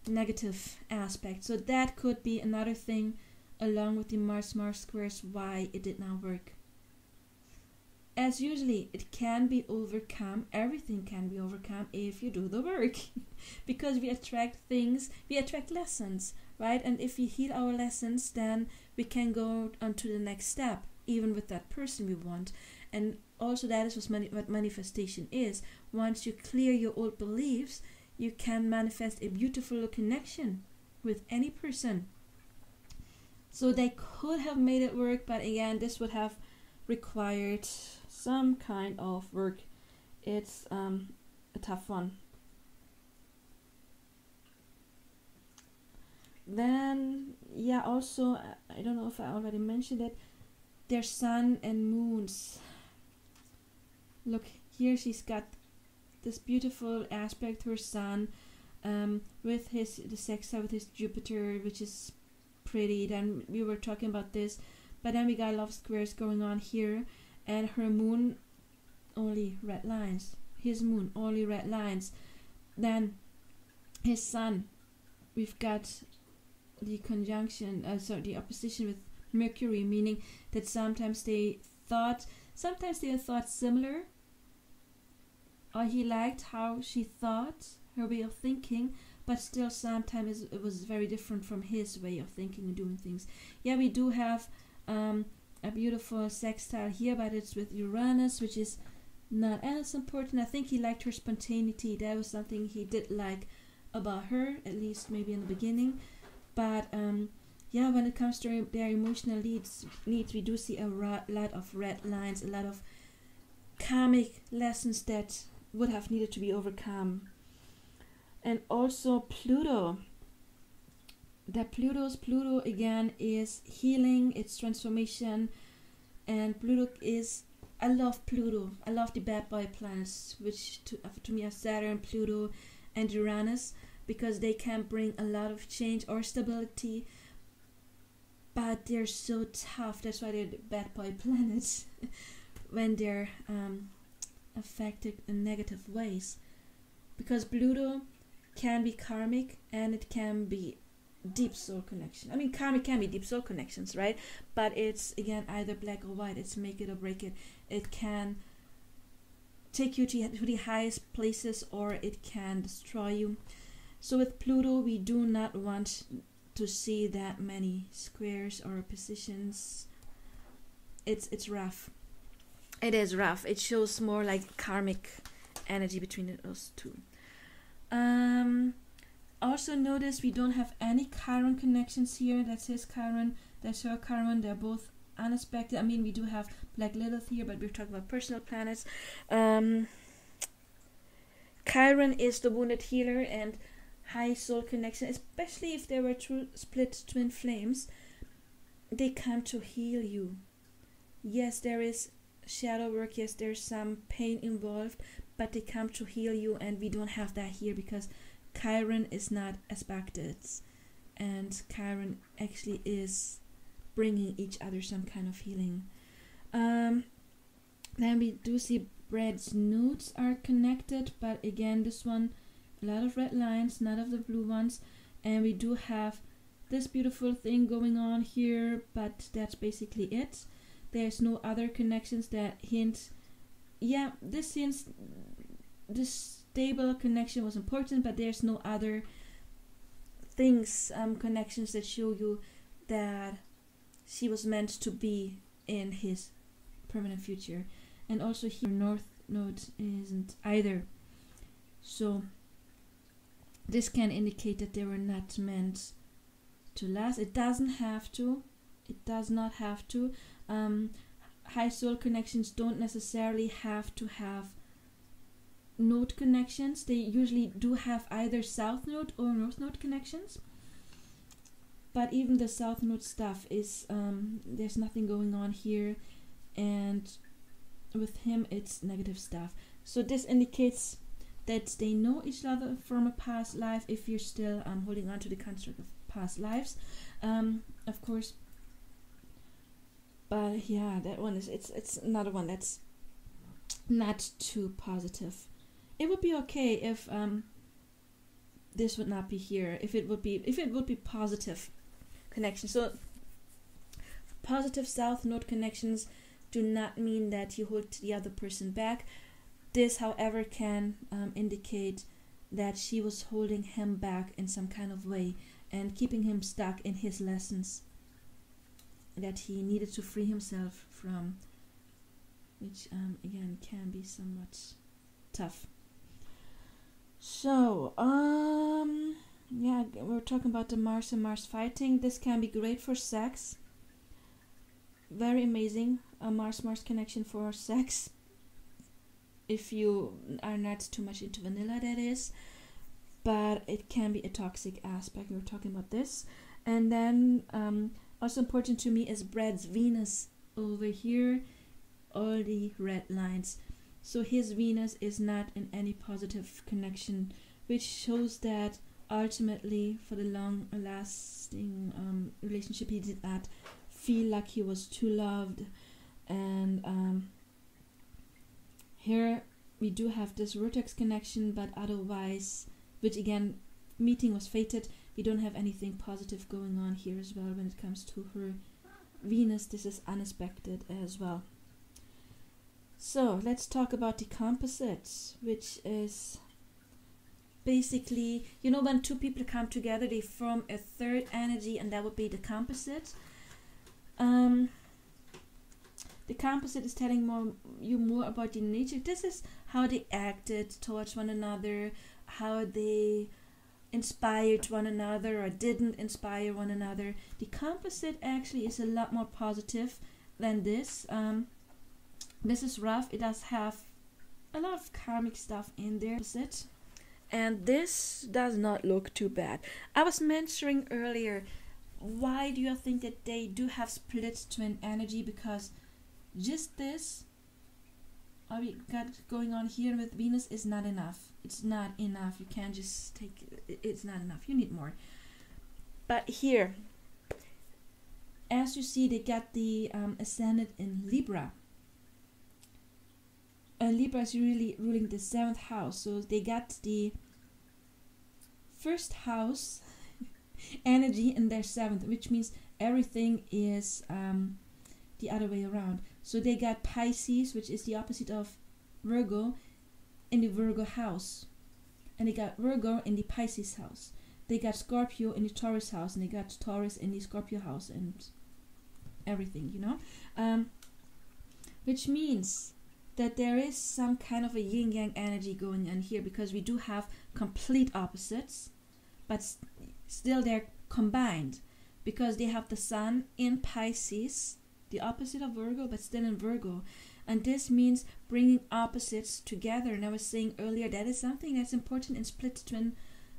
negative aspect. So that could be another thing along with the Mars-Mars squares why it did not work. As usually, it can be overcome. Everything can be overcome if you do the work. Because we attract things, we attract lessons, right? And if we heal our lessons, then we can go on to the next step, even with that person we want. And also that is what manifestation is. Once you clear your old beliefs, you can manifest a beautiful connection with any person. So they could have made it work, but again, this would have required some kind of work. It's a tough one. Then, yeah, also, I don't know if I already mentioned it, their sun and moons. Look, here she's got this beautiful aspect to her sun, with the sextile with his Jupiter, which is pretty. Then we were talking about this, but then we got love squares going on here, and her moon only red lines. His moon only red lines. Then his sun, we've got the conjunction, the opposition with Mercury, meaning that sometimes they thought similar, or he liked how she thought, her way of thinking, but still sometimes it was very different from his way of thinking and doing things. Yeah, we do have a beautiful sextile here, but it's with Uranus, which is not as important. I think he liked her spontaneity. That was something he did like about her, at least maybe in the beginning. But yeah, when it comes to their emotional needs, we do see a lot of red lines, a lot of karmic lessons that would have needed to be overcome. And also Pluto. Pluto again is healing, it's transformation, and Pluto is, I love Pluto. I love the bad boy planets, which to me are Saturn, Pluto, and Uranus, because they can bring a lot of change or stability, but they're so tough. That's why they're the bad boy planets when they're affected in negative ways. Because Pluto can be karmic and it can be deep soul connection. I mean, karmic can be deep soul connections, right? But it's again either black or white. It's make it or break it. It can take you to the highest places, or it can destroy you. So with Pluto, we do not want to see that many squares or positions. It's rough. It is rough. It shows more like karmic energy between those two. Also notice we don't have any Chiron connections here. That's his Chiron, that's her Chiron. They're both unexpected. I mean, we do have Black Lilith here, but we're talking about personal planets. Chiron is the wounded healer and high soul connection, especially if there were split twin flames. They come to heal you. Yes, there is shadow work. Yes, there's some pain involved, but they come to heal you, and we don't have that here because Chiron is not aspected, and Chiron actually is bringing each other some kind of healing. Then we do see Brad's nodes are connected, but again, this one, a lot of red lines, none of the blue ones, and we do have this beautiful thing going on here, but that's basically it. There's no other connections that hint. Yeah, this hints this stable connection was important, but there's no other things, connections that show you that she was meant to be in his permanent future. And also here, North Node isn't either. So this can indicate that they were not meant to last. It doesn't have to. It does not have to. High soul connections don't necessarily have to have node connections. They usually do have either south node or north node connections. But even the south node stuff is, there's nothing going on here. And with him, it's negative stuff. So this indicates that they know each other from a past life, if you're still holding on to the construct of past lives, of course. But yeah, that one is, it's another one that's not too positive. It would be okay if this would not be here, if it would be positive connection. So positive south node connections do not mean that you hold the other person back. This, however, can indicate that she was holding him back in some kind of way and keeping him stuck in his lessons that he needed to free himself from, which again can be somewhat tough. So yeah, we're talking about the Mars and Mars fighting. This can be great for sex. Very amazing, a Mars-Mars connection for sex. If you are not too much into vanilla, that is. But it can be a toxic aspect. We're talking about this. And then also important to me is Brad's Venus over here. All the red lines. So his Venus is not in any positive connection, which shows that ultimately for the long-lasting relationship, he did not feel like he was too loved. And here we do have this vertex connection, but otherwise, which again, meeting was fated. We don't have anything positive going on here as well when it comes to her Venus. This is unexpected as well. So let's talk about the composites, which is basically, you know, when two people come together, they form a third energy, and that would be the composite. The composite is telling you more about the nature. This is how they acted towards one another, how they inspired one another or didn't inspire one another. The composite actually is a lot more positive than this. This is rough. It does have a lot of karmic stuff in there. And this does not look too bad. I was mentioning earlier, why do you think that they do have split twin energy? Because just this we got going on here with Venus is not enough. It's not enough. You can't just take it. It's not enough. You need more. But here, as you see, they got the ascendant in Libra. And Libra is really ruling the 7th house. So they got the first house energy in their 7th, which means everything is the other way around. So they got Pisces, which is the opposite of Virgo, in the Virgo house. And they got Virgo in the Pisces house. They got Scorpio in the Taurus house, and they got Taurus in the Scorpio house, and everything, you know. Which means that there is some kind of a yin-yang energy going on here, because we do have complete opposites, but still they're combined, because they have the Sun in Pisces, the opposite of Virgo, but still in Virgo. And this means bringing opposites together. And I was saying earlier, that is something that's important in split twin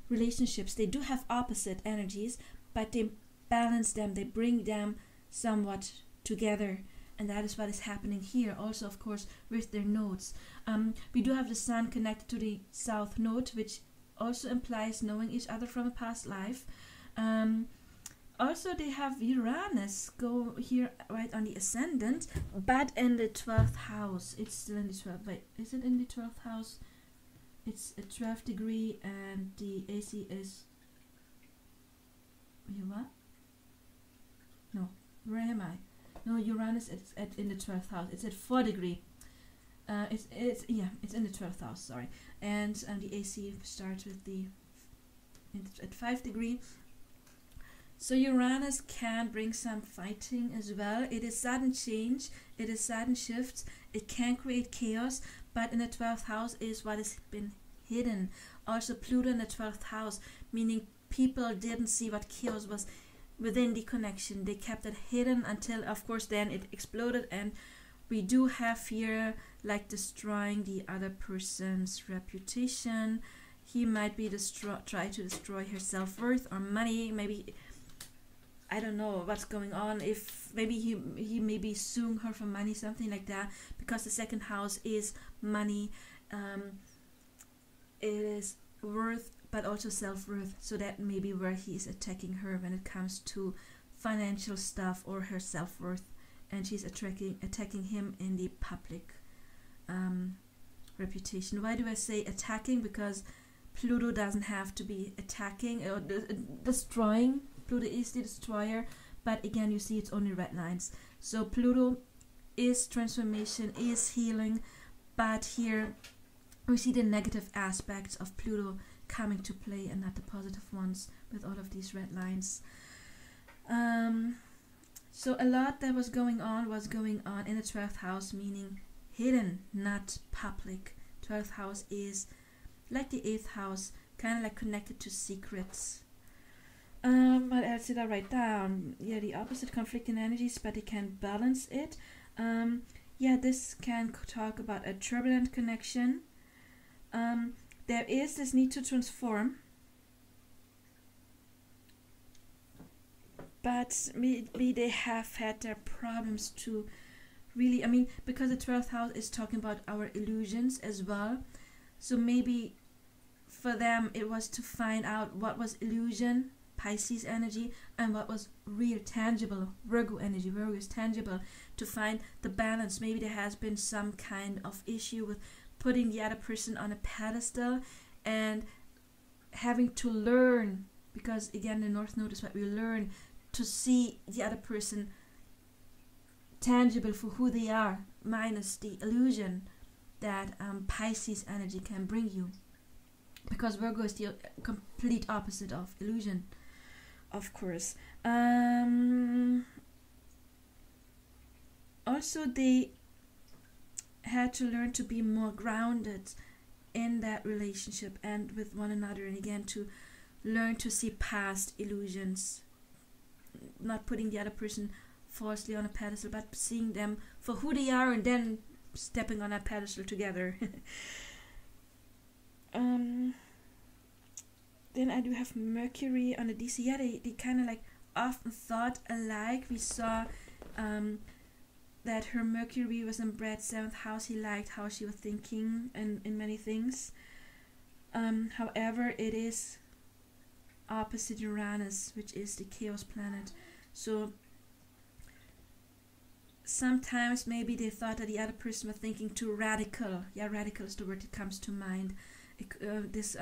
relationships. They do have opposite energies, but they balance them, they bring them somewhat together. And that is what is happening here. Also, of course, with their nodes. We do have the Sun connected to the South node, which also implies knowing each other from a past life. Also, they have Uranus go here right on the ascendant, but in the 12th house. It's still in the 12th. Wait, is it in the 12th house? It's a 12th degree, and the AC is. Wait, what? No, where am I? No, Uranus is in the 12th house. It's at 4 degree. It's in the 12th house. Sorry, and the AC starts with at 5 degree. So Uranus can bring some fighting as well. It is sudden change. It is sudden shifts. It can create chaos. But in the 12th house is what has been hidden. Also Pluto in the 12th house, meaning people didn't see what chaos was within the connection. They kept it hidden until, of course, then it exploded and We do have here like destroying the other person's reputation. He might be try to destroy her self-worth or money. Maybe, I don't know what's going on. If maybe he may be suing her for money, something like that, because the second house is money. It is worth, but also self-worth. So that may be where he is attacking her when it comes to financial stuff or her self-worth, and she's attacking him in the public reputation. Why do I say attacking? Because Pluto doesn't have to be attacking or destroying. Pluto is the destroyer, but again, you see it's only red lines. So Pluto is transformation, is healing, but here we see the negative aspects of Pluto coming to play and not the positive ones with all of these red lines. So a lot that was going on in the 12th house, meaning hidden, not public. 12th house is like the 8th house, kind of like connected to secrets. What else did I write down? Yeah, the opposite conflicting energies, but they can balance it. Yeah, this can talk about a turbulent connection. There is this need to transform, but maybe they have had their problems to really, I mean, because the 12th house is talking about our illusions as well. So maybe for them it was to find out what was illusion, Pisces energy, and what was real, tangible, Virgo energy. Virgo is tangible, to find the balance. Maybe there has been some kind of issue with putting the other person on a pedestal and having to learn, because again the North Node is what we learn, to see the other person tangible for who they are, minus the illusion that Pisces energy can bring you, because Virgo is the complete opposite of illusion, of course. Also, they had to learn to be more grounded in that relationship and with one another, and again to learn to see past illusions, not putting the other person falsely on a pedestal, but seeing them for who they are and then stepping on that pedestal together. Then I do have Mercury on the DC. Yeah, they kind of like often thought alike. We saw that her Mercury was in Brad's 7th house. He liked how she was thinking and in many things. However, it is opposite Uranus, which is the chaos planet. So sometimes maybe they thought that the other person was thinking too radical. Yeah, radical is the word that comes to mind. This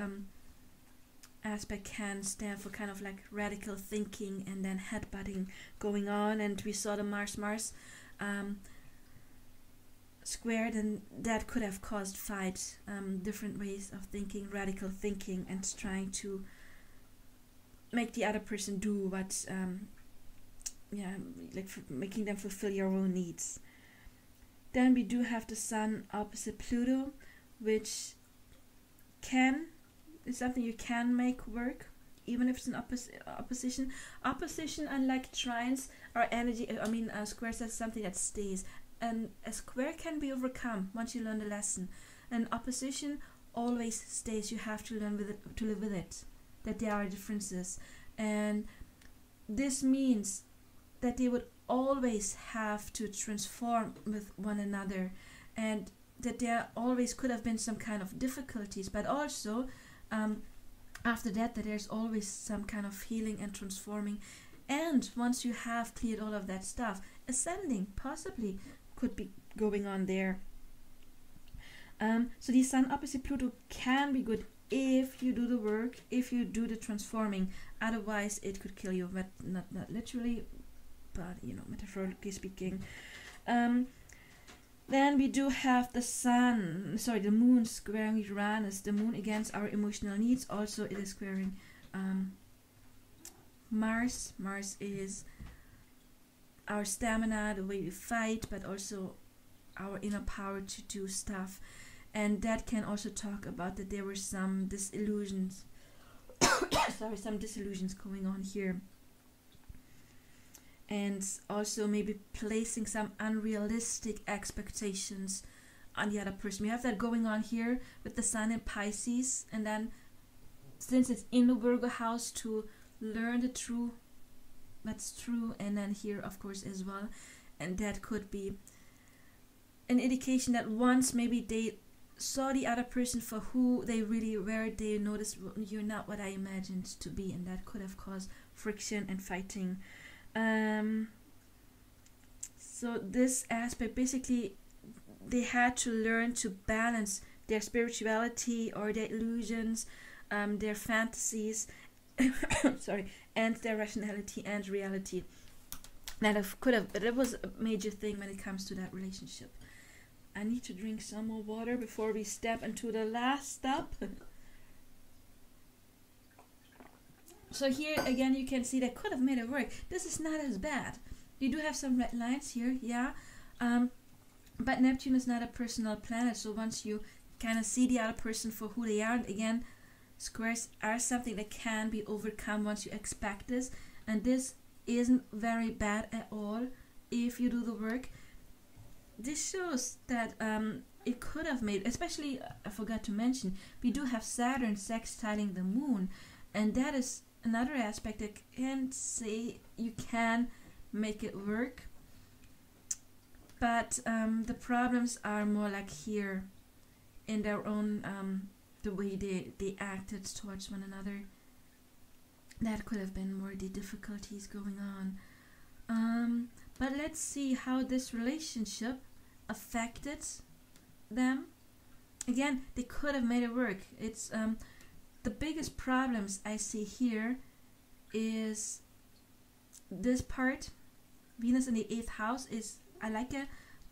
aspect can stand for kind of like radical thinking and then headbutting going on, and we saw the Mars squared, and that could have caused fights, different ways of thinking, radical thinking, and trying to make the other person do what, yeah, like making them fulfill your own needs. Then we do have the Sun opposite Pluto, which is something you can make work, even if it's an opposition. Opposition, unlike trines, or energy, squares, that's something that stays. And a square can be overcome once you learn the lesson. And opposition always stays. You have to learn with it, to live with it, that there are differences. And this means that they would always have to transform with one another, and that there always could have been some kind of difficulties, but also after that there's always some kind of healing and transforming. And once you have cleared all of that stuff, ascending possibly could be going on there. So the Sun opposite Pluto can be good if you do the work, if you do the transforming. Otherwise it could kill you, but not literally, but you know, metaphorically speaking. Then we do have the Moon squaring Uranus. The Moon against our emotional needs. Also it is squaring Mars. Mars is our stamina, the way we fight, but also our inner power to do stuff. And that can also talk about that there were some disillusions some disillusions going on here. and also maybe placing some unrealistic expectations on the other person. We have that going on here with the sun in Pisces, and then since it's in the Virgo house, to learn the true, that's true, and then here of course as well. And that could be an indication that once maybe they saw the other person for who they really were, they noticed, you're not what I imagined to be, and that could have caused friction and fighting. So this aspect, basically they had to learn to balance their spirituality or their illusions, their fantasies sorry, and their rationality and reality. That was a major thing when it comes to that relationship. I need to drink some more water before we step into the last step. So here again you can see that could have made it work. This is not as bad. You do have some red lines here, yeah, but Neptune is not a personal planet, so once you kind of see the other person for who they are, and again, squares are something that can be overcome once you expect this, and this isn't very bad at all if you do the work. This shows that it could have made, especially, I forgot to mention, we do have Saturn sextiling the moon, and that is another aspect that can say you can make it work, but the problems are more like here in their own the way they acted towards one another. That could have been more the difficulties going on. But let's see how this relationship affected them. Again, they could have made it work. It's the biggest problems I see here is this part. Venus in the 8th house is, I like it,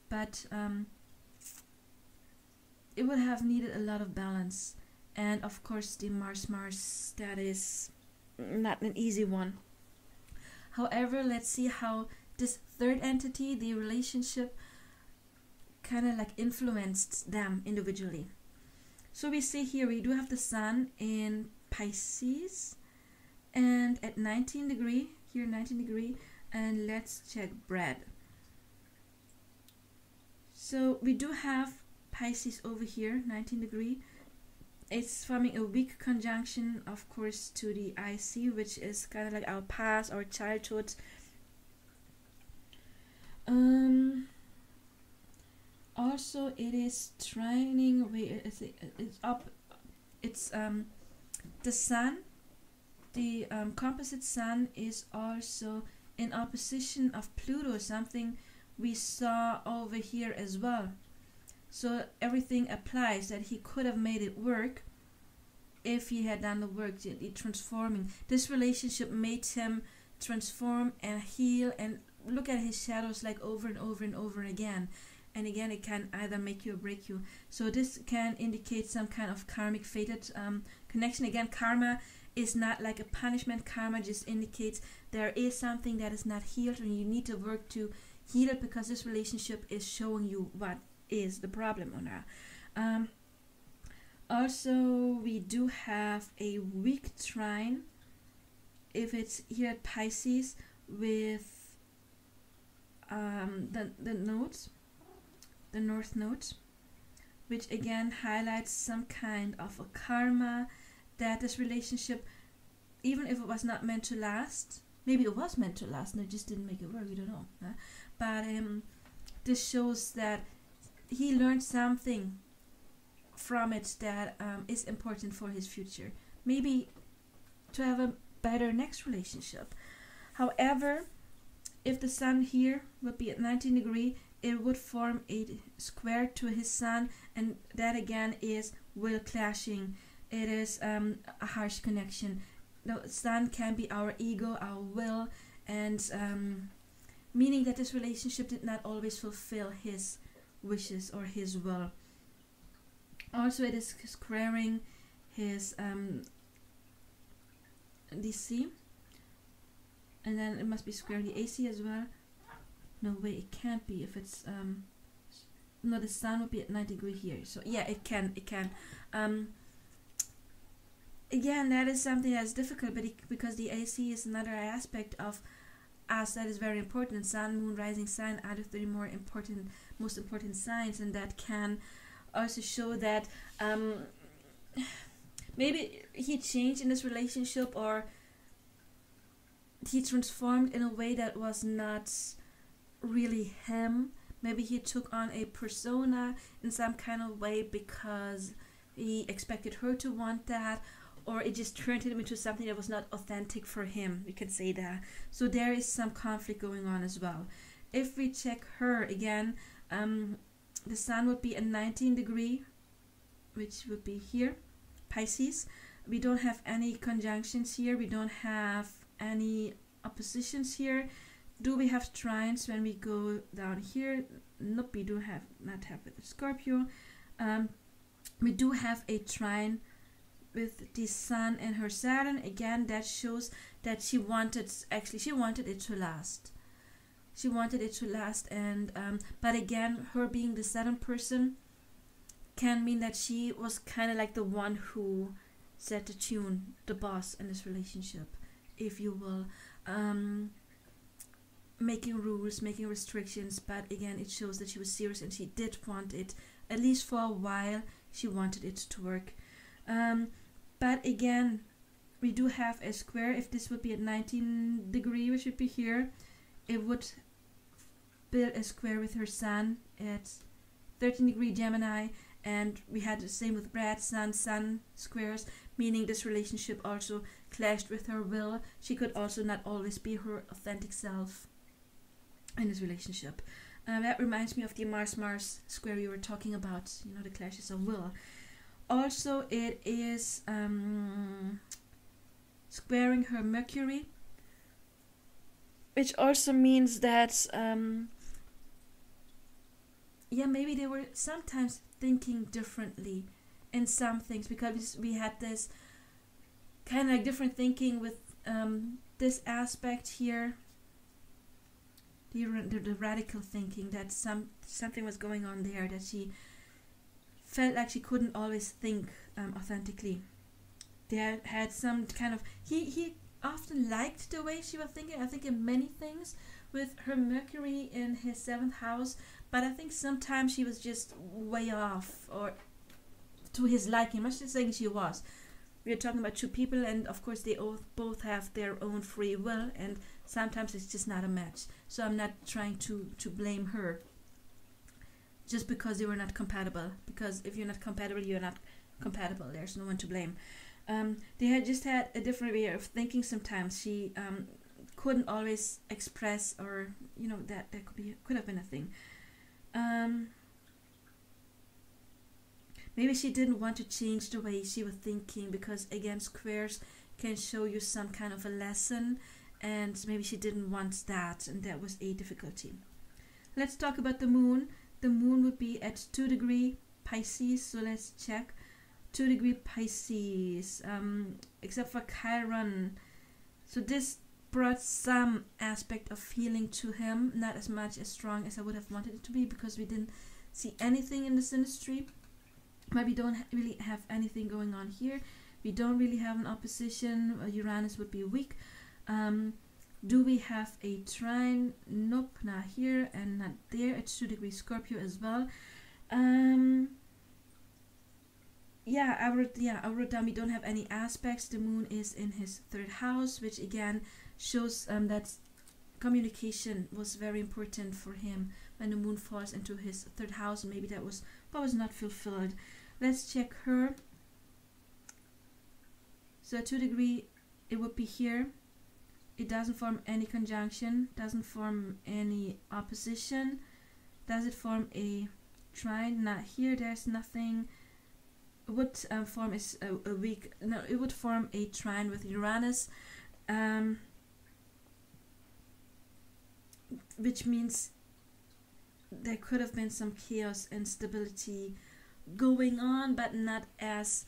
but it would have needed a lot of balance. And of course the Mars, that is not an easy one. However, let's see how this third entity, the relationship, kind of like influenced them individually. So we see here we do have the sun in Pisces and at 19 degree, here 19 degree, and let's check Brad. So we do have Pisces over here, 19 degree. It's forming a weak conjunction, of course, to the IC, which is kind of like our past, our childhood. Also, it is trining. Wait, it's up. It's the sun. The composite sun is also in opposition of Pluto, something we saw over here as well. So everything applies that he could have made it work if he had done the work, the transforming. This relationship made him transform and heal and look at his shadows like over and over and over again. And again, it can either make you or break you. So this can indicate some kind of karmic fated connection. Again, karma is not like a punishment. Karma just indicates there is something that is not healed and you need to work to heal it, because this relationship is showing you what is the problem or not. Also, we do have a weak trine if it's here at Pisces with the nodes, the north nodes, which again highlights some kind of a karma that this relationship, even if it was not meant to last, maybe it was meant to last and it just didn't make it work, we don't know, but this shows that he learned something from it that is important for his future, maybe to have a better next relationship. However, if the sun here would be at 19 degree, it would form a square to his sun, and that again is will clashing. It is a harsh connection. The sun can be our ego, our will, and meaning that this relationship did not always fulfill his wishes or his will. Also, it is squaring his DC, and then it must be squaring the AC as well. No way, it can't be if it's no, the sun would be at 90 degree here. So yeah, it can. Again, that is something that's difficult, but because the AC is another aspect of as that is very important. Sun, moon, rising sign are the three most important signs, and that can also show that maybe he changed in this relationship, or he transformed in a way that was not really him. Maybe he took on a persona in some kind of way because he expected her to want that, or it just turned him into something that was not authentic for him. We can say that. So there is some conflict going on as well. If we check her again, the sun would be a 19 degree, which would be here, Pisces. We don't have any conjunctions here. We don't have any oppositions here. Do we have trines when we go down here? Nope, we do not have with the Scorpio. We do have a trine with the sun and her Saturn. Again, that shows that she wanted it to last. She wanted it to last, and but again, her being the Saturn person can mean that she was kind of like the one who set the tune, the boss in this relationship, if you will, making rules, making restrictions. But again, it shows that she was serious and she did want it, at least for a while, she wanted it to work. But again, we do have a square. If this would be at 19 degree, which would be here, it would build a square with her sun at 13 degree Gemini, and we had the same with Brad, sun squares, meaning this relationship also clashed with her will. She could also not always be her authentic self in this relationship. That reminds me of the Mars square we were talking about, you know, the clashes of will. Also, it is squaring her Mercury, which also means that yeah, maybe they were sometimes thinking differently in some things, because we had this kind of like different thinking with this aspect here, the radical thinking, that something was going on there, that she felt like she couldn't always think authentically. They had some kind of, he often liked the way she was thinking, I think, in many things, with her Mercury in his 7th house, but I think sometimes she was just way off, or to his liking. I'm not just saying she was. We are talking about two people, and of course they both have their own free will, and sometimes it's just not a match. So I'm not trying to blame her just because they were not compatible, because if you're not compatible, you're not compatible. There's no one to blame. They had just had a different way of thinking sometimes. She couldn't always express, or you know, that could have been a thing. Maybe she didn't want to change the way she was thinking, because again, squares can show you some kind of a lesson, and maybe she didn't want that, and that was a difficulty. Let's talk about the moon. The moon would be at 2 degree Pisces, so let's check. 2 degree Pisces, except for Chiron. So this brought some aspect of feeling to him, not as much as strong as I would have wanted it to be, because we didn't see anything in the Synastry. But we don't really have anything going on here. We don't really have an opposition. Uranus would be weak. Do we have a trine? Nope, not here and not there. It's 2 degree Scorpio as well. Yeah, I wrote down we don't have any aspects. The moon is in his 3rd house, which again shows that communication was very important for him when the moon falls into his 3rd house, and maybe that was what was not fulfilled. Let's check her. So 2 degree, it would be here. It doesn't form any conjunction, doesn't form any opposition. Does it form a trine? Not here. There's nothing. It would form a weak. No, it would form a trine with Uranus, which means there could have been some chaos and stability going on, but not as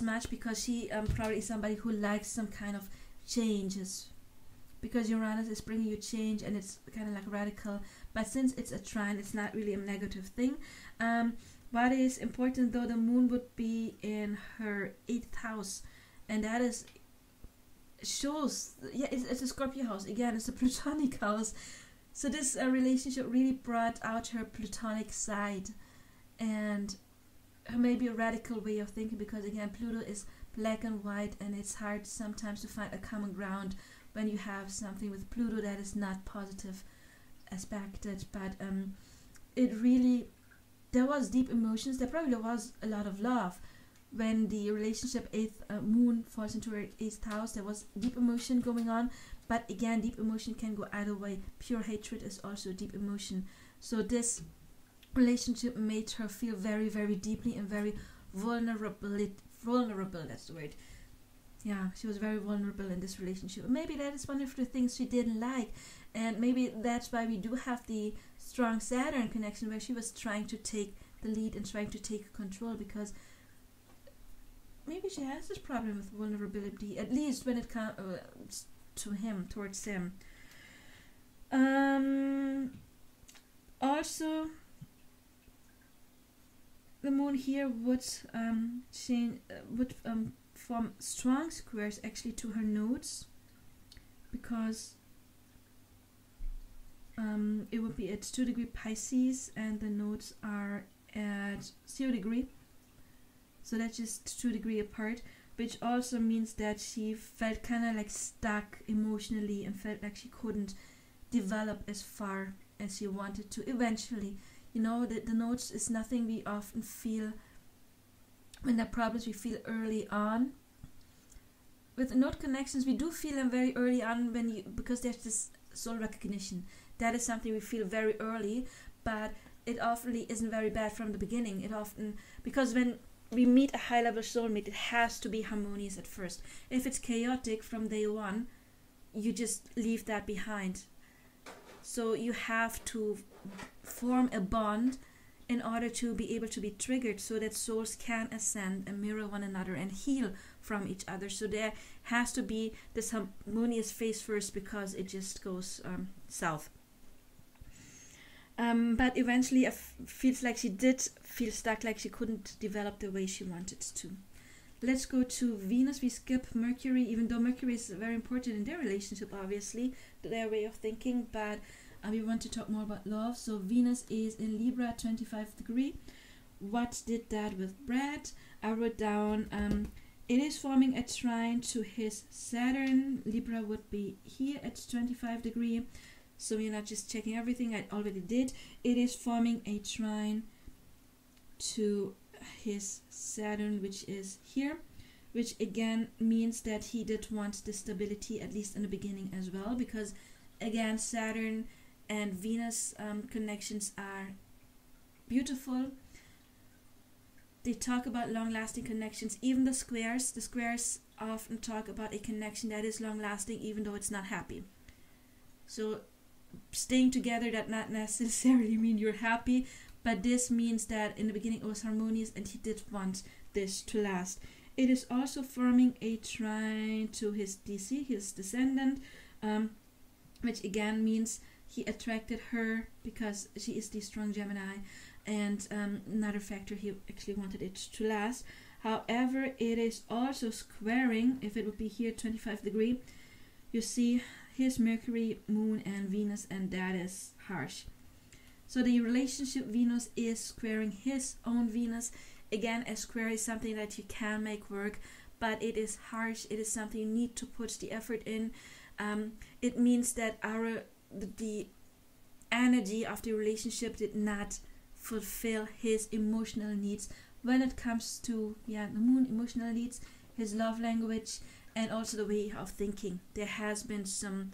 much, because she probably is somebody who likes some kind of changes, because Uranus is bringing you change, and it's kind of like radical. But since it's a trine, it's not really a negative thing. What is important though, the moon would be in her 8th house, and that is shows, yeah, it's a Scorpio house. Again, it's a Plutonic house. So this relationship really brought out her Plutonic side and her maybe a radical way of thinking, because again, Pluto is black and white, and it's hard sometimes to find a common ground when you have something with Pluto that is not positive aspected. But it really, there was deep emotions. There probably was a lot of love when the relationship moon falls into her 8th house. There was deep emotion going on, but again, deep emotion can go either way. Pure hatred is also deep emotion. So this relationship made her feel very, very deeply and very vulnerable. That's the word. Yeah, she was very vulnerable in this relationship. Maybe that is one of the things she didn't like, and maybe that's why we do have the strong Saturn connection, where she was trying to take the lead and trying to take control, because maybe she has this problem with vulnerability, at least when it comes to him, towards him. Also, the moon here would form strong squares actually to her nodes, because it would be at 2 degree Pisces and the nodes are at 0 degree. So that's just 2 degree apart, which also means that she felt kind of like stuck emotionally and felt like she couldn't develop as far as she wanted to eventually. You know, the nodes is nothing we often feel when there are problems we feel early on. With node connections, we do feel them very early on because there's this soul recognition. That is something we feel very early, but it often isn't very bad from the beginning. It often, because when we meet a high level soulmate, it has to be harmonious at first. If it's chaotic from day one, you just leave that behind. So you have to form a bond in order to be able to be triggered, so that souls can ascend and mirror one another and heal from each other. So there has to be this harmonious phase first, because it just goes south. But eventually it feels like she did feel stuck, like she couldn't develop the way she wanted to. Let's go to Venus. We skip Mercury, even though Mercury is very important in their relationship, obviously, their way of thinking, but we want to talk more about love. So Venus is in Libra, 25 degree. What did that with Brad? I wrote down, it is forming a trine to his Saturn. Libra would be here at 25 degree. So we're not just checking everything, I already did. It is forming a trine to his Saturn, which is here, which again means that he did want the stability, at least in the beginning as well, because again, Saturn and Venus connections are beautiful. They talk about long-lasting connections. Even the squares often talk about a connection that is long-lasting, even though it's not happy. So staying together does not necessarily mean you're happy, but this means that in the beginning it was harmonious and he did want this to last. It is also forming a trine to his DC, his descendant, which again means he attracted her because she is the strong Gemini, and another factor, he actually wanted it to last. However, it is also squaring, if it would be here 25 degree, you see his Mercury, Moon and Venus, and that is harsh. So the relationship, Venus is squaring his own Venus. Again, a square is something that you can make work, but it is harsh. It is something you need to put the effort in. It means that the energy of the relationship did not fulfill his emotional needs when it comes to the Moon emotional needs, his love language, and also the way of thinking. There has been some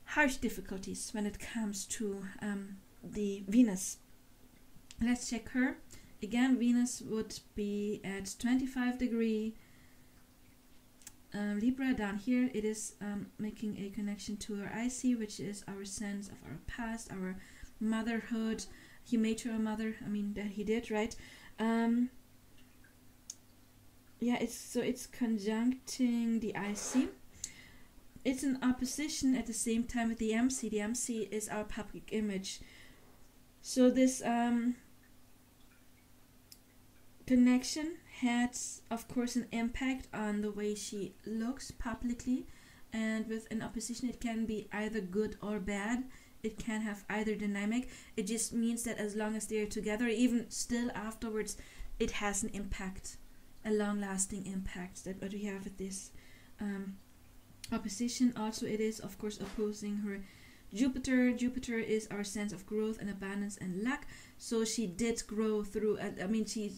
harsh difficulties when it comes to the Venus. Let's check her. Again, Venus would be at 25 degree. Libra down here, it is making a connection to our IC, which is our sense of our past, our motherhood. He made her a mother. I mean, that he did, right? It's conjuncting the IC. It's in opposition at the same time with the MC. The MC is our public image. So this connection had, of course, an impact on the way she looks publicly. And with an opposition, it can be either good or bad. It can have either dynamic. It just means that as long as they're together, even still afterwards, it has an impact, a long-lasting impact. That what we have with this opposition. Also, it is, of course, opposing her Jupiter. Jupiter is our sense of growth and abundance and luck. So she did grow through, I mean, she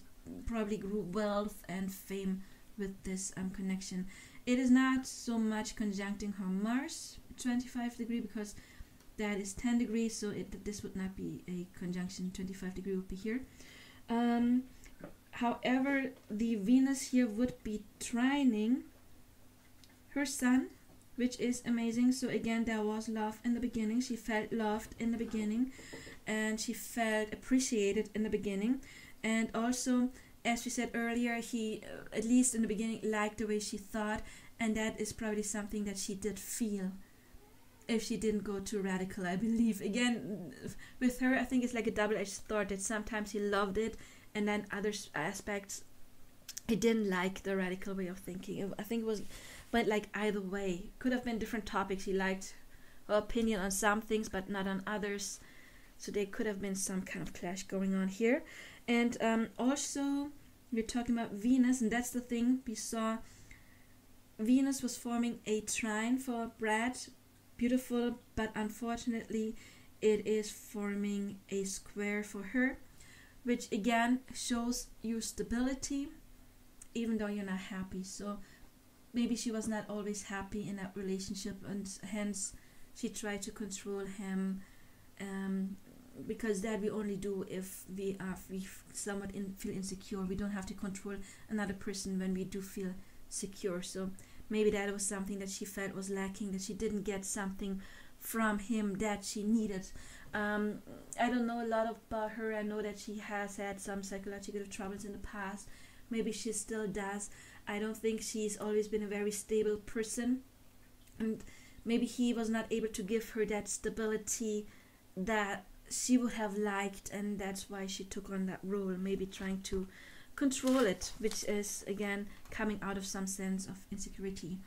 probably grew wealth and fame with this connection. It is not so much conjuncting her Mars 25 degree, because that is 10 degrees, so this would not be a conjunction. 25 degree would be here. However, the Venus here would be trining her Sun, which is amazing. So again, there was love in the beginning. She felt loved in the beginning, and she felt appreciated in the beginning. And also, as we said earlier, he, at least in the beginning, liked the way she thought, and that is probably something that she did feel if she didn't go too radical, I believe. Again, with her, I think it's like a double-edged sword, that sometimes he loved it, and then other aspects he didn't like the radical way of thinking. I think it went like either way. Could have been different topics. He liked her opinion on some things but not on others, so there could have been some kind of clash going on here. And also we're talking about Venus, and that's the thing. We saw Venus was forming a trine for Brad. Beautiful, but unfortunately it is forming a square for her, which again shows you stability even though you're not happy. So maybe she was not always happy in that relationship, and hence she tried to control him, because that we only do if we somewhat feel insecure. We don't have to control another person when we do feel secure. So maybe that was something that she felt was lacking, that she didn't get something from him that she needed. I don't know a lot about her. I know that she has had some psychological troubles in the past. Maybe she still does. I don't think she's always been a very stable person, and maybe he was not able to give her that stability that she would have liked, and that's why she took on that role, maybe trying to control it, which is again coming out of some sense of insecurity.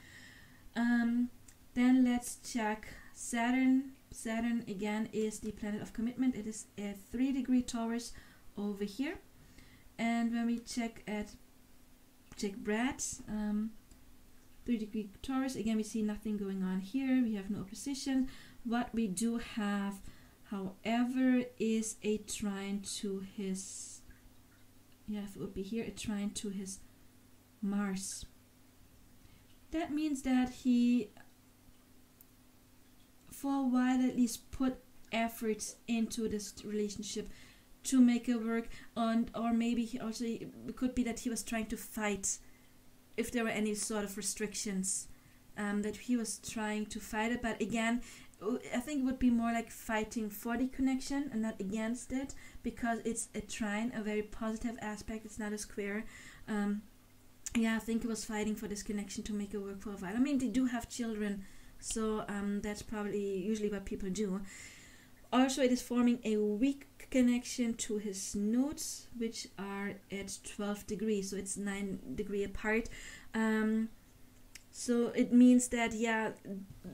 Then let's check Saturn. Saturn again is the planet of commitment. It is at 3 degree Taurus over here. And when we check Brad's 3 degree Taurus, again we see nothing going on here. We have no opposition. What we do have, however, is a trine to his, if it would be here, a trine to his Mars. That means that he, for a while at least, put efforts into this relationship to make it work, or maybe he also, it could be that he was trying to fight if there were any sort of restrictions, that he was trying to fight it. But again, I think it would be more like fighting for the connection and not against it, because it's a trine, a very positive aspect. It's not a square. I think he was fighting for this connection to make it work for a while. I mean, they do have children, so that's probably usually what people do. Also, it is forming a weak connection to his nodes, which are at 12 degrees, so it's 9 degrees apart. So it means that,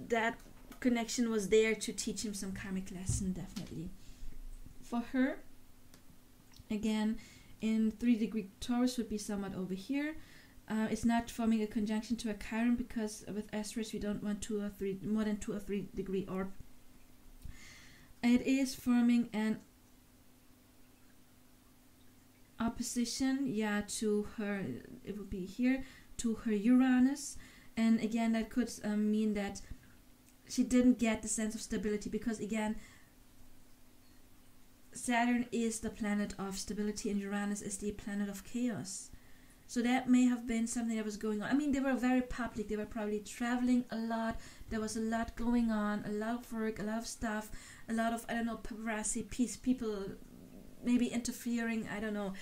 that connection was there to teach him some karmic lesson, definitely. For her, again, in 3 degree Taurus would be somewhat over here. It's not forming a conjunction to a Chiron, because with asteroids we don't want more than 2 or 3 degree orb. It is forming an opposition, to her, it would be here, to her Uranus. And again, that could mean that she didn't get the sense of stability, because again, Saturn is the planet of stability and Uranus is the planet of chaos. So that may have been something that was going on. I mean, they were very public. They were probably traveling a lot. There was a lot going on, a lot of work, a lot of stuff, a lot of, paparazzi, people maybe interfering, I don't know.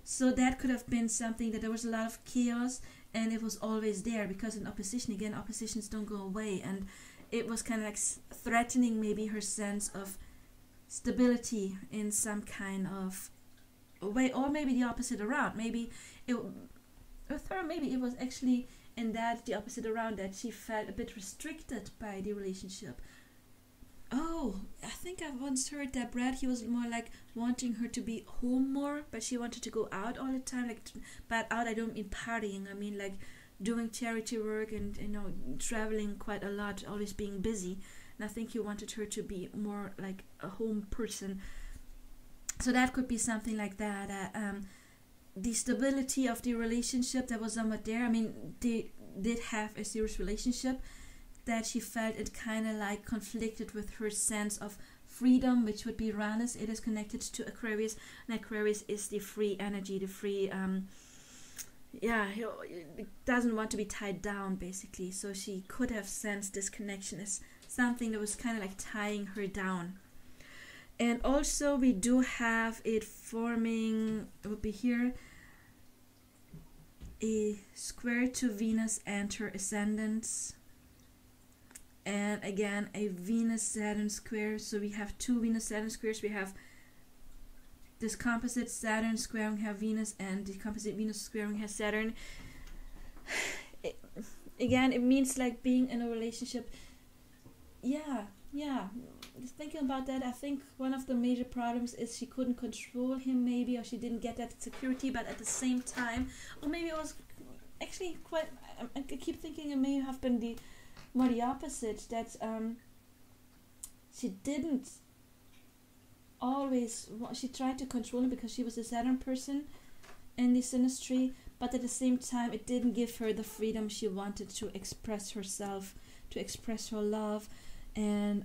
So that could have been something, that there was a lot of chaos, and it was always there, because in opposition, again, oppositions don't go away, and it was kind of like threatening maybe her sense of stability in some kind of way, or maybe the opposite around. Maybe it with her, maybe it was actually in that the opposite around, that she felt a bit restricted by the relationship. Oh, I think I once heard that Brad, he was more like wanting her to be home more, but she wanted to go out all the time. Like, but out, I don't mean partying. I mean like doing charity work and, you know, traveling quite a lot, always being busy. And I think he wanted her to be more like a home person. So that could be something like that. The stability of the relationship, that was somewhat there. I mean, they did have a serious relationship, that she felt it kind of like conflicted with her sense of freedom, which would be Uranus. It is connected to Aquarius, and Aquarius is the free energy, the free, it doesn't want to be tied down, basically. So she could have sensed this connection as something that was kind of like tying her down. And also we do have it forming, it would be here, a square to Venus and her ascendants. And again, a Venus-Saturn square. So we have two Venus-Saturn squares. We have this composite Saturn squaring her Venus, and the composite Venus squaring her Saturn. Again, it means like being in a relationship. Yeah. Just thinking about that, I think one of the major problems is she couldn't control him, maybe, or she didn't get that security. But at the same time, or maybe it was actually quite, I keep thinking it may have been the more the opposite, that she didn't always, she tried to control him because she was a Saturn person in the Synastry, but at the same time it didn't give her the freedom she wanted to express herself, to express her love. And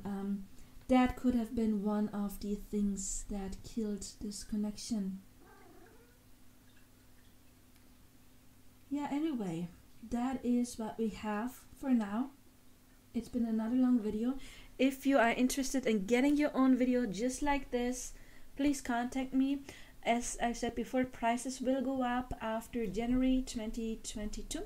that could have been one of the things that killed this connection. Yeah, anyway, that is what we have for now. It's been another long video. If you are interested in getting your own video just like this, please contact me. As I said before, prices will go up after January 2022.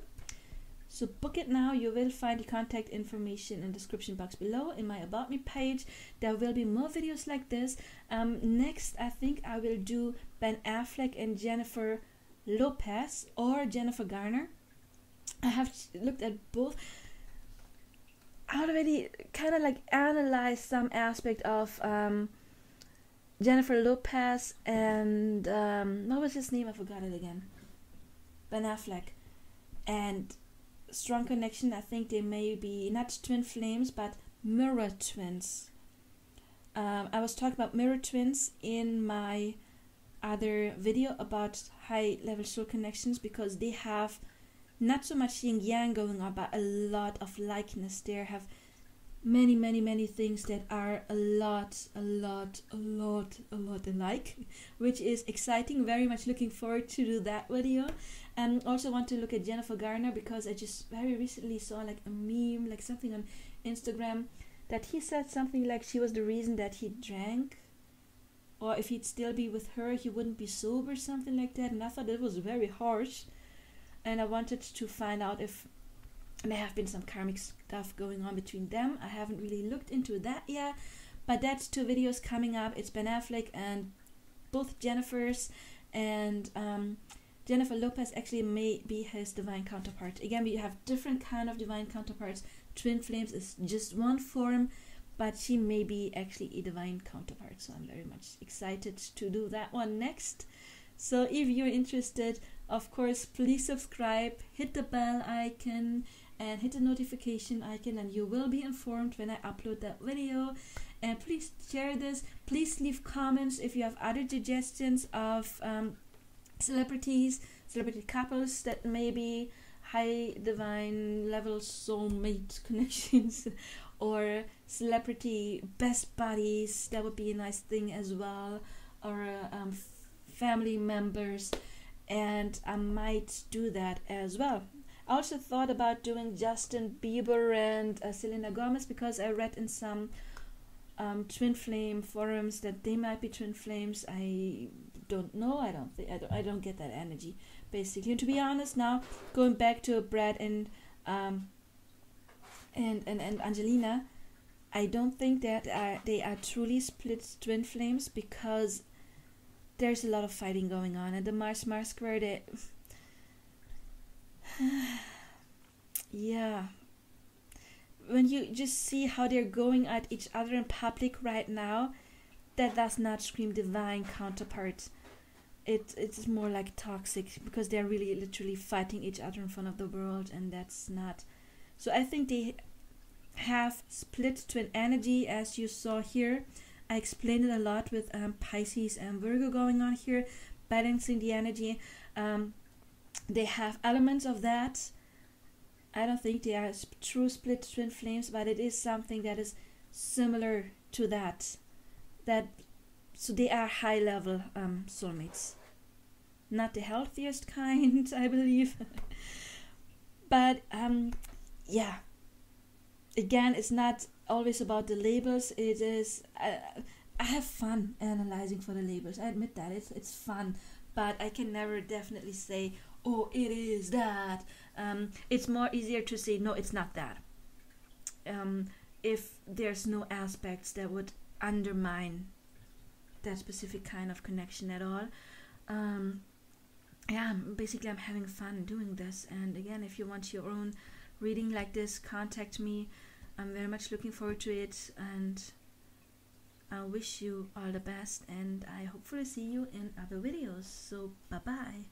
So book it now. You will find the contact information in the description box below in my About Me page. There will be more videos like this. Next, I think I will do Ben Affleck and Jennifer Lopez, or Jennifer Garner. I have looked at both. I already kind of like analyzed some aspect of Jennifer Lopez and what was his name? I forgot it again. Ben Affleck. And strong connection. I think they may be not twin flames, but mirror twins. I was talking about mirror twins in my other video about high level soul connections, because they have not so much yin yang going on, but a lot of likeness. There have many things that are a lot alike, which is exciting. Very much looking forward to do that video. And also want to look at Jennifer Garner, because I just very recently saw like a meme, like something on Instagram, that he said something like she was the reason that he drank, or if he'd still be with her he wouldn't be sober, something like that. And I thought it was very harsh. And I wanted to find out if there have been some karmic stuff going on between them. I haven't really looked into that yet, but that's two videos coming up. It's Ben Affleck and both Jennifers, and Jennifer Lopez actually may be his divine counterpart. Again, we have different kind of divine counterparts. Twin flames is just one form, but she may be actually a divine counterpart. So I'm very much excited to do that one next. So if you're interested, of course, please subscribe, hit the bell icon and hit the notification icon, and you will be informed when I upload that video. And please share this. Please leave comments if you have other suggestions of celebrity couples that may be high divine level soulmate connections, or celebrity best buddies. That would be a nice thing as well. Or family members, and I might do that as well. I also thought about doing Justin Bieber and Selena Gomez, because I read in some twin flame forums that they might be twin flames. I don't know. I don't get that energy, basically. And to be honest, now going back to Brad and Angelina, I don't think that they are truly split twin flames, because there's a lot of fighting going on, and the Mars square, yeah, when you just see how they're going at each other in public right now, that does not scream divine counterpart. It's more like toxic, because they're really literally fighting each other in front of the world, and that's not. So I think they have split to an energy, as you saw here. I explained it a lot with Pisces and Virgo going on here, balancing the energy. They have elements of that. I don't think they are true split twin flames, but it is something that is similar to that. So they are high level soulmates. Not the healthiest kind, I believe. But yeah. Again, it's not always about the labels. It is. I have fun analyzing for the labels. I admit that it's fun, but I can never definitely say, oh, it is that. It's more easier to say, no, it's not that. If there's no aspects that would undermine that specific kind of connection at all. Yeah, basically I'm having fun doing this. And again, if you want your own reading like this, contact me. I'm very much looking forward to it, and I wish you all the best, and I hopefully see you in other videos. So bye bye.